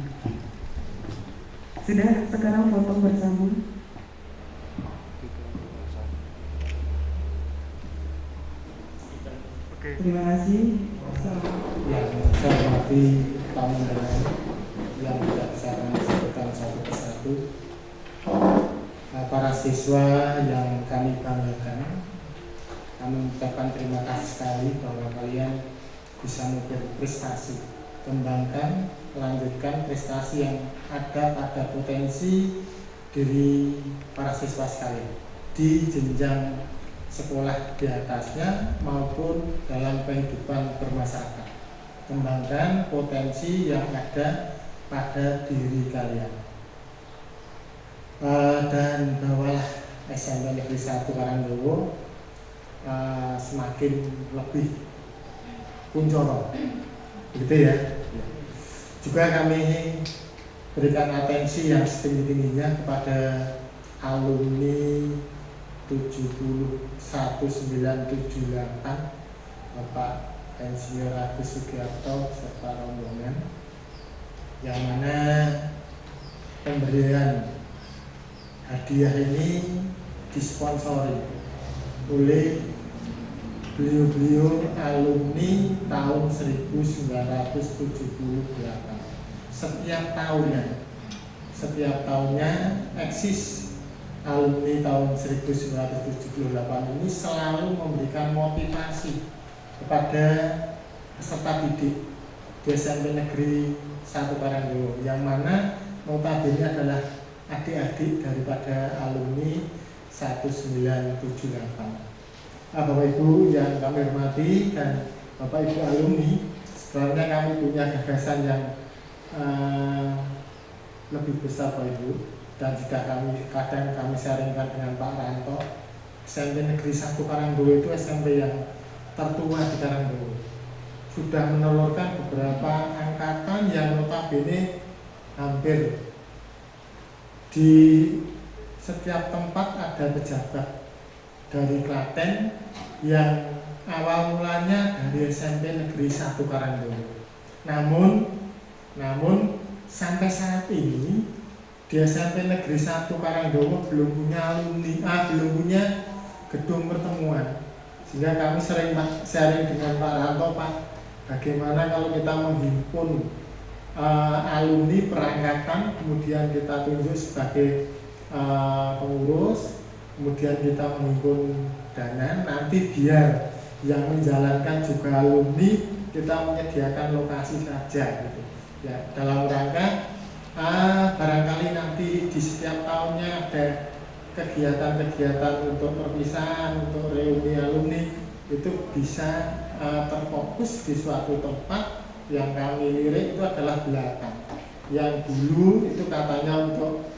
Sudah, sekarang foto bersama. Terima kasih. Yang saya hormati tamu undangan yang tidak saya akan sebutkan satu persatu, para siswa yang kami banggakan, kami mengucapkan terima kasih sekali bahwa kalian bisa berprestasi, kembangkan, lanjutkan prestasi yang ada pada potensi diri para siswa sekalian di jenjang sekolah di atasnya maupun dalam kehidupan bermasyarakat. Kembangkan potensi yang ada pada diri kalian. Dan bawalah SMP Negeri 1 Karangdowo semakin lebih kuncoro, begitu ya. Juga kami berikan atensi yang setinggi-tingginya kepada alumni 71978 Bapak Insinyur Agus Sugiarto serta rombongan, yang mana pemberian hadiah ini disponsori oleh beliau-beliau alumni tahun 1978. Setiap tahunnya eksis alumni tahun 1978 ini selalu memberikan motivasi kepada peserta didik di SMP Negeri 1 Karangdowo, yang mana notabene adalah adik-adik daripada alumni 1978. Bapak Ibu yang kami hormati dan Bapak Ibu alumni, sebenarnya kami punya gagasan yang lebih besar Bapak Ibu, dan jika kadang kami sharingkan dengan Pak Ranto, SMP Negeri 1 Karangdowo itu SMP yang tertua di Karangdowo, sudah menelurkan beberapa angkatan yang notabene hampir di setiap tempat ada pejabat dari Klaten yang awal mulanya dari SMP Negeri 1 Karangdowo. Namun sampai saat ini di SMP Negeri 1 Karangdowo belum punya alumni, belum punya gedung pertemuan. Sehingga kami sering sharing dengan Pak Ranto, Pak, bagaimana kalau kita menghimpun alumni perangkatan, kemudian kita tunjuk sebagai pengurus, kemudian kita menghimpun dana, nanti biar yang menjalankan juga alumni, kita menyediakan lokasi saja gitu. Ya, dalam rangka barangkali nanti di setiap tahunnya ada kegiatan-kegiatan untuk perpisahan, untuk reuni alumni, itu bisa terfokus di suatu tempat. Yang kami lirik itu adalah belakang, yang dulu itu katanya untuk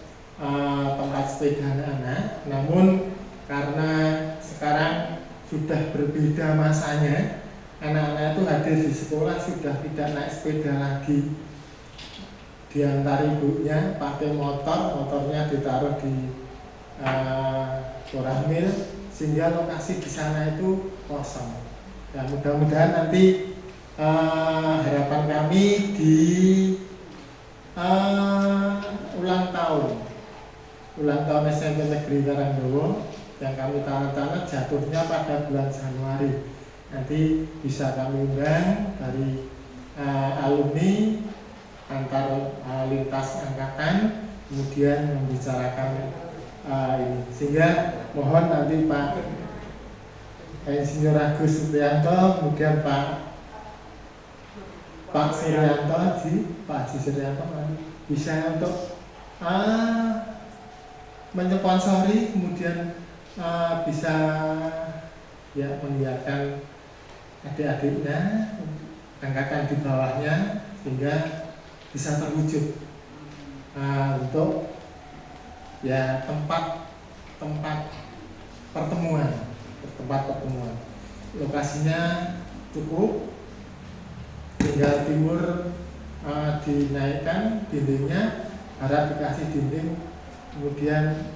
tempat sepeda anak-anak, namun karena sekarang sudah berbeda masanya, anak-anak itu hadir di sekolah sudah tidak naik sepeda lagi, diantar ibunya pakai motornya ditaruh di Koramil, sehingga lokasi di sana itu kosong. Dan mudah-mudahan nanti harapan kami di ulang tahun SMP Negeri Karangdowo yang kami tanda-tanda jatuhnya pada bulan Januari, nanti bisa kami undang dari alumni antar lintas angkatan, kemudian membicarakan ini, sehingga mohon nanti Pak Insinyur Agus Supriyanto, kemudian Pak Suryanto, Pak Haji Suryanto bisa untuk menyponsori, kemudian bisa ya menyiapkan adik-adiknya, angkatan di bawahnya, sehingga bisa terwujud untuk ya tempat pertemuan. Lokasinya cukup, tinggal timur dinaikkan dindingnya, barat dikasih dinding, kemudian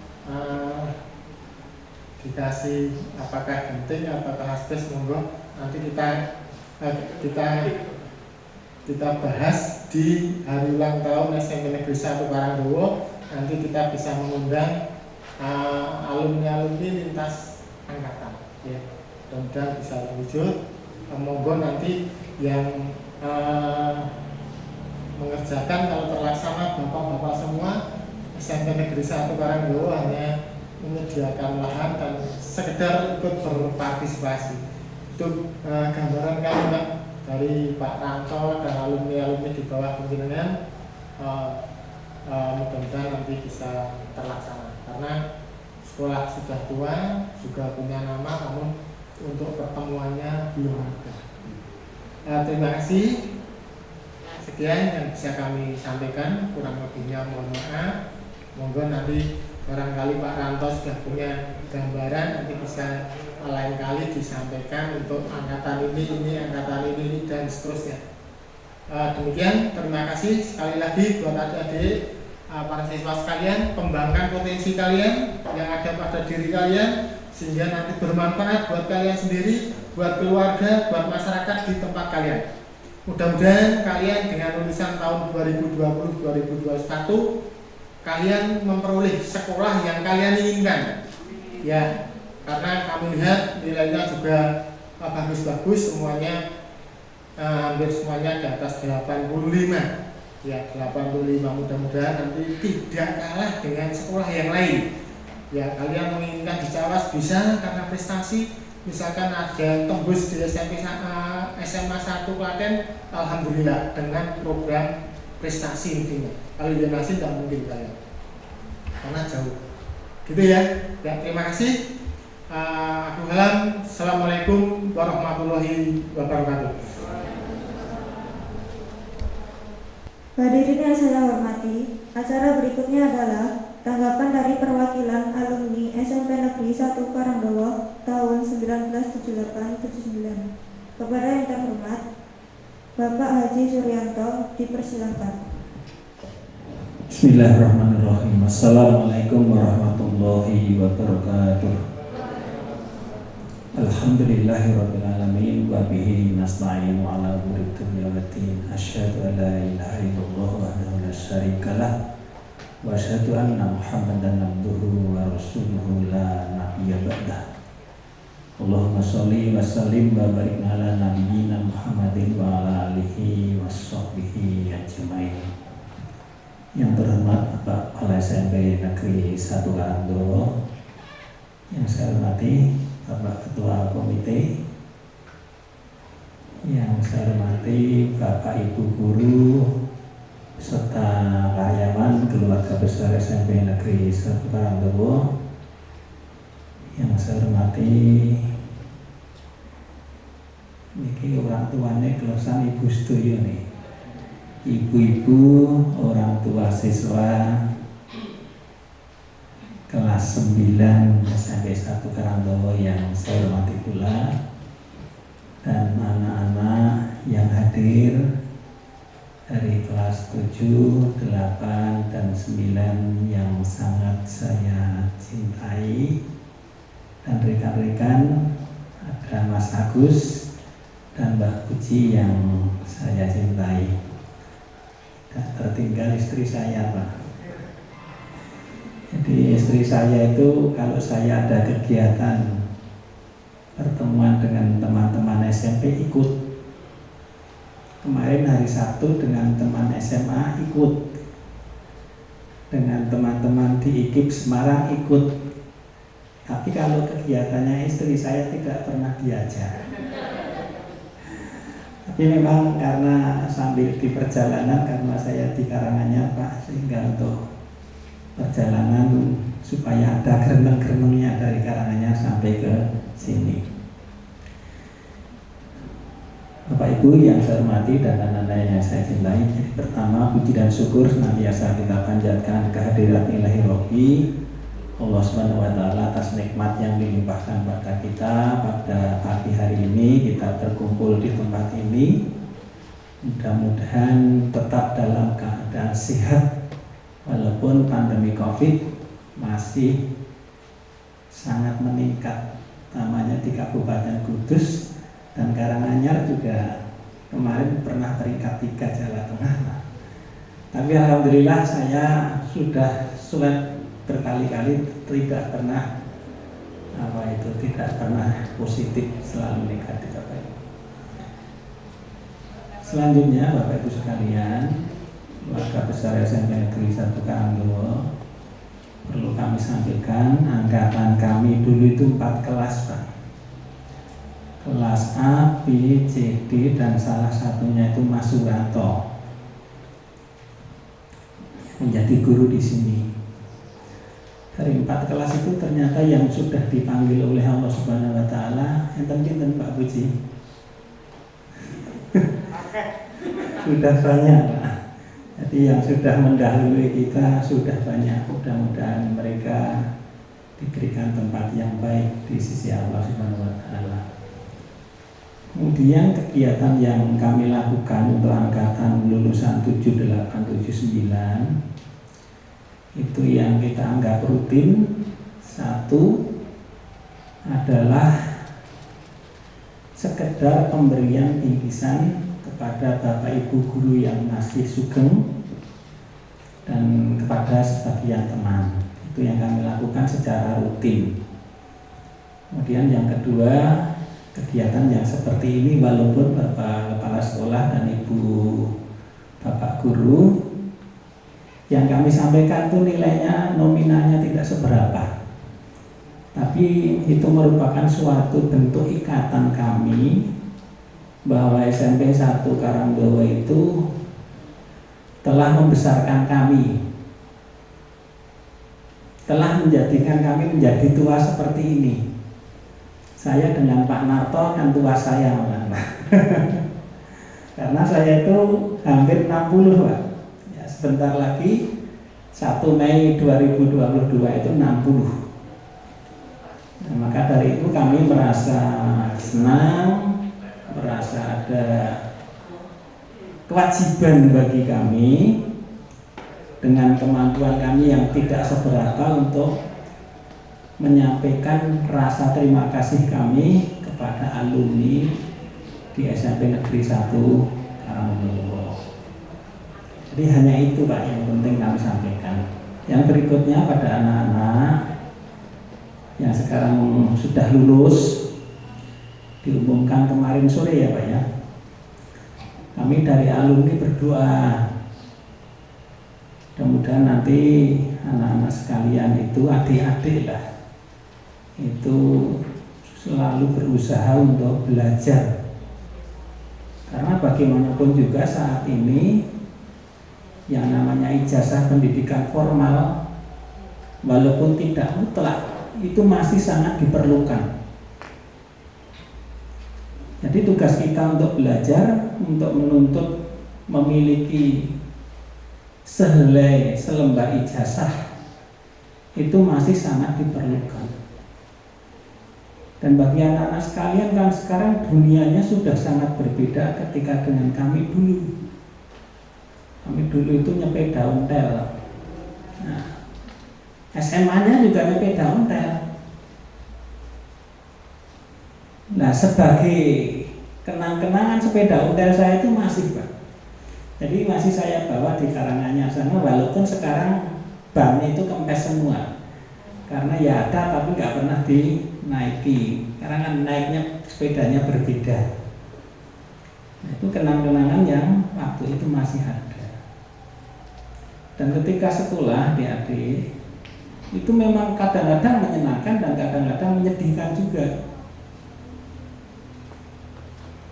dikasih apakah genting, apakah asbes, monggo nanti kita bahas di hari ulang tahun SMP Negeri 1 Karangdowo. Nanti kita bisa mengundang alumni lintas angkatan, ya, mudah-mudahan bisa terwujud. Monggo nanti yang mengerjakan, kalau terlaksana bapak-bapak semua, SMP Negeri 1 Karangdowo hanya menyediakan lahan dan sekedar ikut berpartisipasi. Itu gambaran kami Pak dari Pak Ranto dan alumni-alumni di bawah pimpinan, mudah-mudahan nanti bisa terlaksana, karena sekolah sudah tua, juga punya nama, namun untuk pertemuannya belum ada. Terima kasih. Sekian yang bisa kami sampaikan, kurang lebihnya mohon maaf. Monggo nanti barangkali Pak Ranto sudah punya gambaran, nanti bisa lain kali disampaikan untuk angkatan ini, angkatan ini, dan seterusnya. Demikian, terima kasih sekali lagi buat adik-adik, para siswa sekalian. Kembangkan potensi kalian yang ada pada diri kalian, sehingga nanti bermanfaat buat kalian sendiri, buat keluarga, buat masyarakat di tempat kalian. Mudah-mudahan kalian dengan lulusan tahun 2020-2021 kalian memperoleh sekolah yang kalian inginkan. Ya, karena kami lihat nilainya juga bagus-bagus, semuanya hampir semuanya di atas 85 ya, 85. Mudah-mudahan nanti tidak kalah dengan sekolah yang lain ya. Kalian menginginkan di Cawas bisa karena prestasi, misalkan ada tembus di SMA 1 Klaten, alhamdulillah dengan program prestasi intinya. Kalau donasi tidak mungkin kalian karena jauh gitu ya. Ya, terima kasih. Assalamualaikum warahmatullahi wabarakatuh. Hadirin yang saya hormati, acara berikutnya adalah tanggapan dari perwakilan alumni SMP Negeri 1 Karangdowo tahun 1978-79. Kepada yang terhormat, Bapak Haji Suryanto, dipersilakan. Bismillahirrahmanirrahim. Assalamualaikum warahmatullahi wabarakatuh. Alhamdulillahirrabbilalamin. Wa bihi nasta'inu ala umuri dunya waddin. Asyhadu an la ilaha illallah wahdahu la syarikalah wa asyhadu anna Muhammadan abduhu wa rasuluhu la nabiyya ba'dah. Allahumma sholli wa sallim wa barik ala nabiyyina Muhammadin wa ala alihi wa sahbihi ajmain. Yang terhormat Bapak Kepala SMP Negeri 1 Karangdowo, yang saya hormati Bapak Ketua Komite, yang saya hormati Bapak Ibu Guru serta karyawan keluarga besar SMP Negeri 1 Karangdowo, yang saya hormati niki orang tuane kelosan ibu sedoyo nih, ibu-ibu, orang tua siswa kelas 9 SMP 1 Karangdowo yang saya hormati pula, dan anak-anak yang hadir dari kelas 7, 8, dan 9 yang sangat saya cintai, dan rekan-rekan, ada Mas Agus dan Mbak Puji yang saya cintai. Dan tertinggal istri saya, Pak. Jadi istri saya itu kalau saya ada kegiatan pertemuan dengan teman-teman SMP ikut. Kemarin hari Sabtu dengan teman SMA ikut, dengan teman-teman di IKIP Semarang ikut. Tapi kalau kegiatannya istri saya tidak pernah diajak. Tapi memang karena sambil di perjalanan, karena saya di Karanganyar Pak, sehingga untuk perjalanan supaya ada gereneng-gerenengnya dari Karanganyar sampai ke sini. Bapak Ibu yang saya hormati dan anak-anak yang saya cintai, jadi pertama puji dan syukur senantiasa kita panjatkan kehadirat Ilahi Robbi Allah Subhanahu wa Ta'ala atas nikmat yang dilimpahkan pada kita pada pagi hari ini. Kita berkumpul di tempat ini, mudah-mudahan tetap dalam keadaan sehat walaupun pandemi COVID masih sangat meningkat, namanya di Kabupaten Kudus dan Karanganyar juga kemarin pernah peringkat 3 Jawa Tengah. Tapi alhamdulillah saya sudah swab berkali-kali tidak pernah tidak pernah positif, selalu negatif. Selanjutnya Bapak Ibu sekalian, keluarga besar SMP Negeri 1 Karangdowo, perlu kami sampaikan angkatan kami dulu itu 4 kelas Pak. Kelas A, B, C, D, dan salah satunya itu Mas Suranto menjadi guru di sini. Dari 4 kelas itu ternyata yang sudah dipanggil oleh Allah Subhanahu wa Ta'ala enten-enten Pak Puji. Sudah banyak Pak. Jadi yang sudah mendahului kita sudah banyak. Mudah-mudahan mereka diberikan tempat yang baik di sisi Allah Subhanahu wa Ta'ala. Kemudian kegiatan yang kami lakukan untuk angkatan lulusan 78, 79 itu yang kita anggap rutin. Satu adalah sekedar pemberian bingkisan kepada Bapak Ibu guru yang masih sugeng dan kepada sebagian teman. Itu yang kami lakukan secara rutin. Kemudian yang kedua, kegiatan yang seperti ini walaupun Bapak Kepala Sekolah dan Ibu Bapak Guru yang kami sampaikan itu nilainya nominalnya tidak seberapa, tapi itu merupakan suatu bentuk ikatan kami bahwa SMP 1 Karangdowo itu telah membesarkan kami, telah menjadikan kami menjadi tua seperti ini. Saya dengan Pak Narto kan tua saya, karena saya itu hampir 60, Pak. Ya, sebentar lagi 1 Mei 2022 itu 60. Nah, maka dari itu kami merasa senang, merasa ada kewajiban bagi kami dengan kemampuan kami yang tidak seberapa untuk menyampaikan rasa terima kasih kami kepada alumni di SMP Negeri 1 Karangdowo. Jadi hanya itu Pak yang penting kami sampaikan. Yang berikutnya pada anak-anak yang sekarang sudah lulus, diumumkan kemarin sore ya Pak ya. Kami dari alumni berdoa, mudah-mudahan nanti anak-anak sekalian itu, adik-adik lah, itu selalu berusaha untuk belajar. Karena bagaimanapun juga saat ini yang namanya ijazah pendidikan formal walaupun tidak mutlak itu masih sangat diperlukan. Jadi tugas kita untuk belajar, untuk menuntut memiliki sehelai selembar ijazah itu masih sangat diperlukan. Dan bagi anak-anak sekalian kan sekarang dunianya sudah sangat berbeda ketika dengan kami dulu. Kami dulu itu nyepeda ontel. Nah, SMA-nya juga nyepeda ontel. Nah, sebagai kenang-kenangan sepeda ontel saya itu masih Pak. Jadi masih saya bawa di Karanganyar sana, walaupun sekarang bannya itu kempes semua. Karena ya ada tapi nggak pernah dinaiki. Karena kan naiknya sepedanya berbeda. Nah, itu kenang-kenangan yang waktu itu masih ada. Dan ketika sekolah adik-adik itu memang kadang-kadang menyenangkan dan kadang-kadang menyedihkan juga.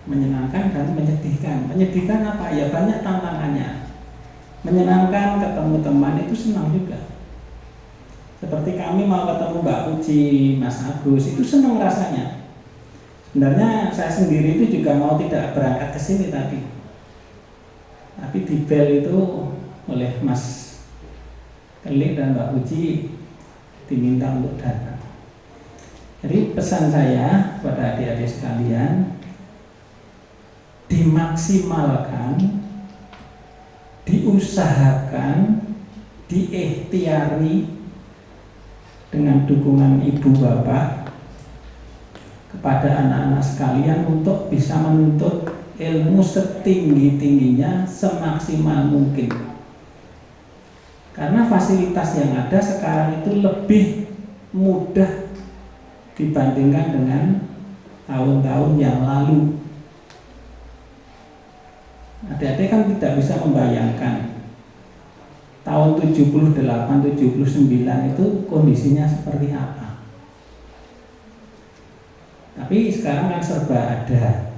Menyenangkan dan menyedihkan. Menyedihkan apa? Ya banyak tantangannya. Menyenangkan ketemu teman itu senang juga. Seperti kami mau ketemu Mbak Puji, Mas Agus, itu senang rasanya. Sebenarnya saya sendiri itu juga mau tidak berangkat ke sini tadi. Tapi di bel itu oleh Mas Kelik dan Mbak Puji diminta untuk datang. Jadi pesan saya kepada adik-adik sekalian, dimaksimalkan, diusahakan, diikhtiari dengan dukungan ibu bapak kepada anak-anak sekalian untuk bisa menuntut ilmu setinggi-tingginya, semaksimal mungkin. Karena fasilitas yang ada sekarang itu lebih mudah dibandingkan dengan tahun-tahun yang lalu. Adik-adik kan tidak bisa membayangkan tahun 78, 79 itu kondisinya seperti apa. Tapi sekarang kan serba ada,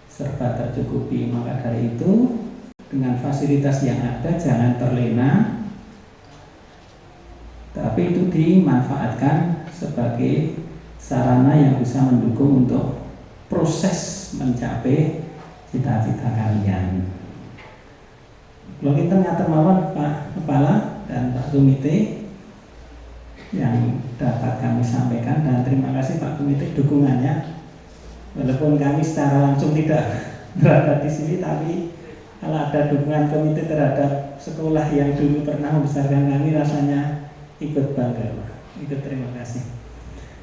serba tercukupi. Maka dari itu dengan fasilitas yang ada jangan terlena, tapi itu dimanfaatkan sebagai sarana yang bisa mendukung untuk proses mencapai cita-cita kalian. Kalau kita ngatur mawon Pak Kepala dan Pak Komite yang dapat kami sampaikan, dan terima kasih Pak Komite dukungannya. Walaupun kami secara langsung tidak berada di sini, tapi kalau ada dukungan komite terhadap sekolah yang dulu pernah membesarkan kami, rasanya ikut bangga, ikut terima kasih.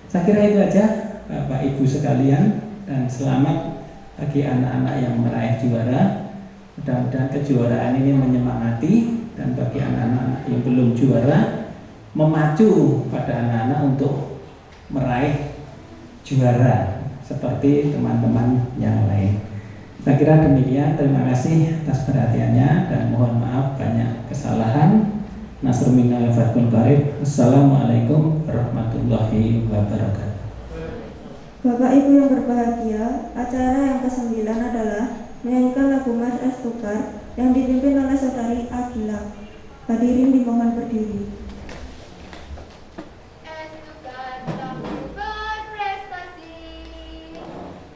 Saya kira itu aja Bapak Ibu sekalian, dan selamat bagi anak-anak yang meraih juara. Mudah-mudahan kejuaraan ini menyemangati, dan bagi anak-anak yang belum juara memacu pada anak-anak untuk meraih juara seperti teman-teman yang lain. Saya kira demikian, terima kasih atas perhatiannya dan mohon maaf banyak kesalahan. Nasrul minna wa fathul qarib. Assalamualaikum warahmatullahi wabarakatuh. Bapak Ibu yang berbahagia, acara yang ke-9 adalah menyanyikan lagu Mas Estukar yang dipimpin oleh Saudari Agila. Hadirin dimohon berdiri.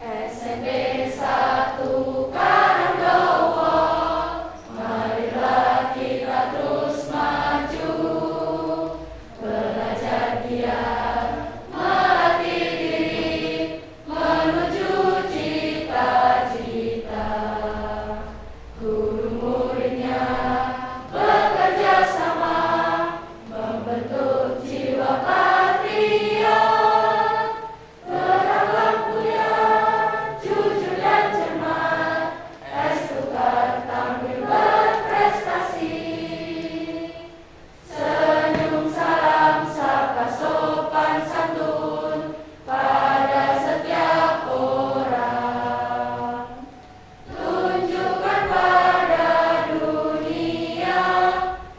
SMP 1 Karangdowo, marilah kita terus maju, belajar giat, melatih diri, menuju cita-cita. Guru muridnya bekerja sama, membentuk jiwa patriot, beragam mulia, jujur dan cermat, Estukar tampil berprestasi. Senyum salam sapa sopan santun pada setiap orang. Tunjukkan pada dunia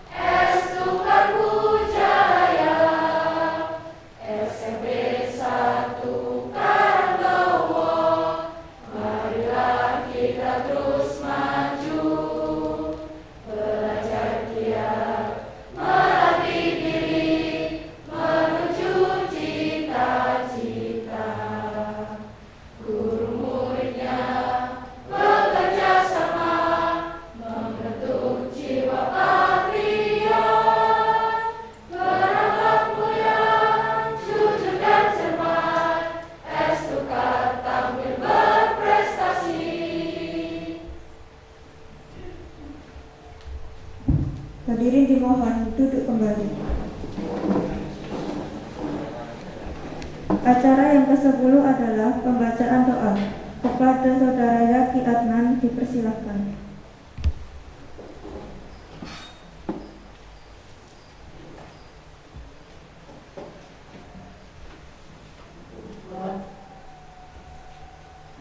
Estukar Pujaya. SMP 1 Karangdowo, marilah kita terus maju, belajar giat, melatih diri, menuju cita-cita. Guru muridnya bekerja sama, membentuk jiwa patriot, beragam mulia, jujur dan cermat, Estukar tampil berprestasi. Hadirin dimohon duduk kembali. Acara yang ke-10 adalah pembacaan doa. Kepada Saudara Yaki Adnan dipersilakan.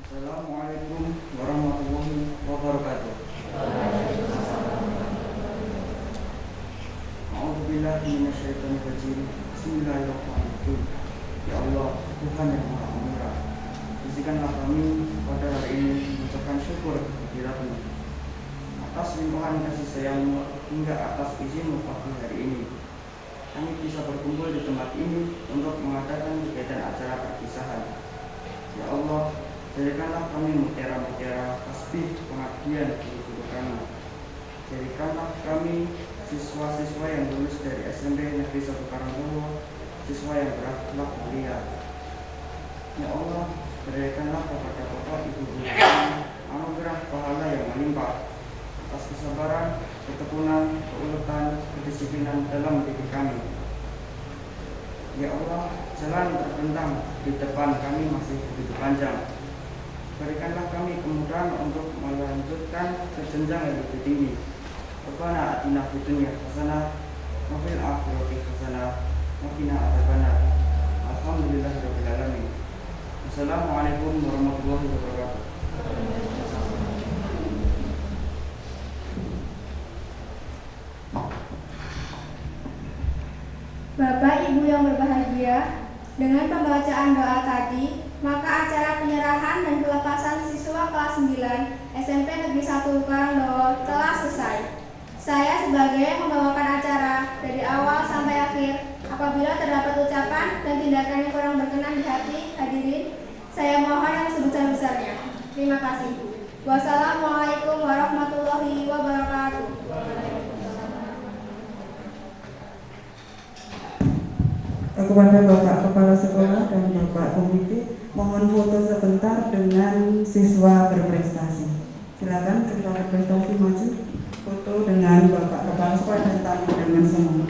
Assalamualaikum warahmatullahi wabarakatuh. A'udzubillahi minasyaitonirrajim. Bismillahirrahmanirrahim. Ya Allah, Tuhan yang Maha Pemurah, izinkanlah kami pada hari ini mengucapkan syukur kehadiratmu atas limpahan kasih sayangmu hingga atas izin-Mu pagi hari ini. Kami bisa berkumpul di tempat ini untuk mengadakan kegiatan acara perpisahan. Ya Allah, jadikanlah kami mutiara-mutiara tasbih pengabdian di kedudukan-Mu. Jadikanlah kami siswa-siswa yang lulus dari SMP Negeri 1 Karangdowo, siswa yang berakhlak mulia. Ya Allah, berikanlah kepada Bapak Ibu guru kami anugerah pahala yang melimpah atas kesabaran, ketekunan, keuletan, kedisiplinan dalam didik kami. Ya Allah, jalan terbentang di depan kami masih begitu panjang. Berikanlah kami kemudahan untuk melanjutkan ke jenjang yang lebih tinggi. Rabbana atina fid dunya hasanah wa fil akhirati hasanah wa qina adzabannar. Alhamdulillahirabbil alamin. Assalamualaikum warahmatullahi wabarakatuh. Bapak Ibu yang berbahagia, dengan pembacaan doa tadi, maka acara penyerahan dan pelepasan siswa kelas 9 SMP Negeri 1 Karangdowo telah selesai. Saya sebagai membawakan acara dari awal sampai akhir. Apabila terdapat ucapan dan tindakan yang kurang berkenan di hati hadirin, saya mohon yang sebesar-besarnya. Terima kasih. Wassalamualaikum warahmatullahi wabarakatuh. Kepada Bapak Kepala Sekolah dan Bapak Komite, mohon foto sebentar dengan siswa berprestasi. Silakan siswa berprestasi maju, foto dengan Bapak Kepala Sekolah dan teman-teman semua.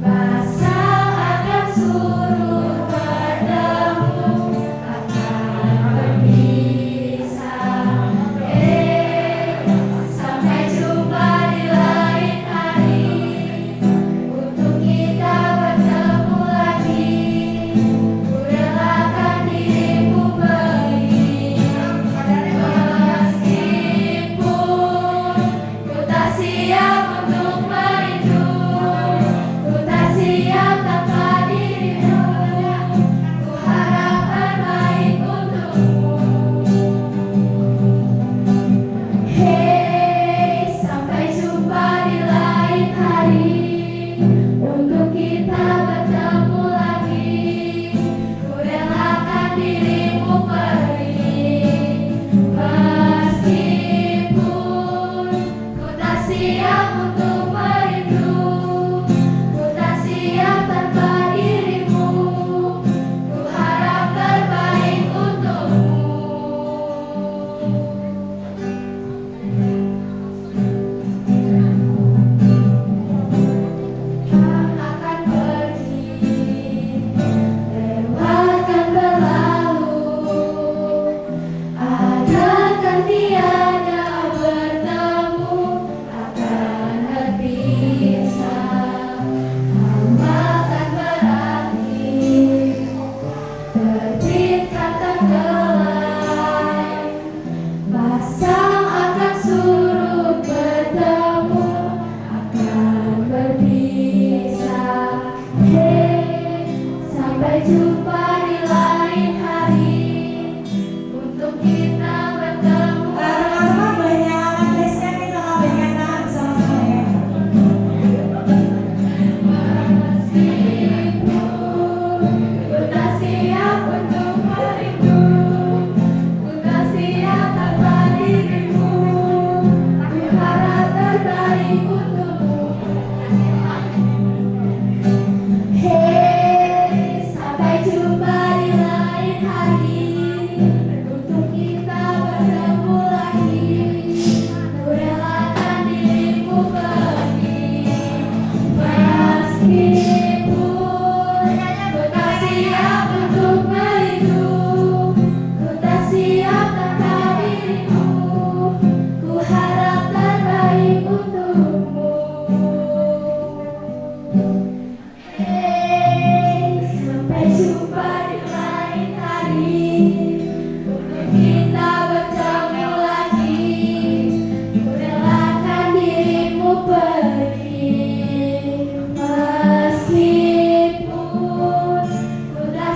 Basah akan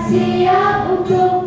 siap untuk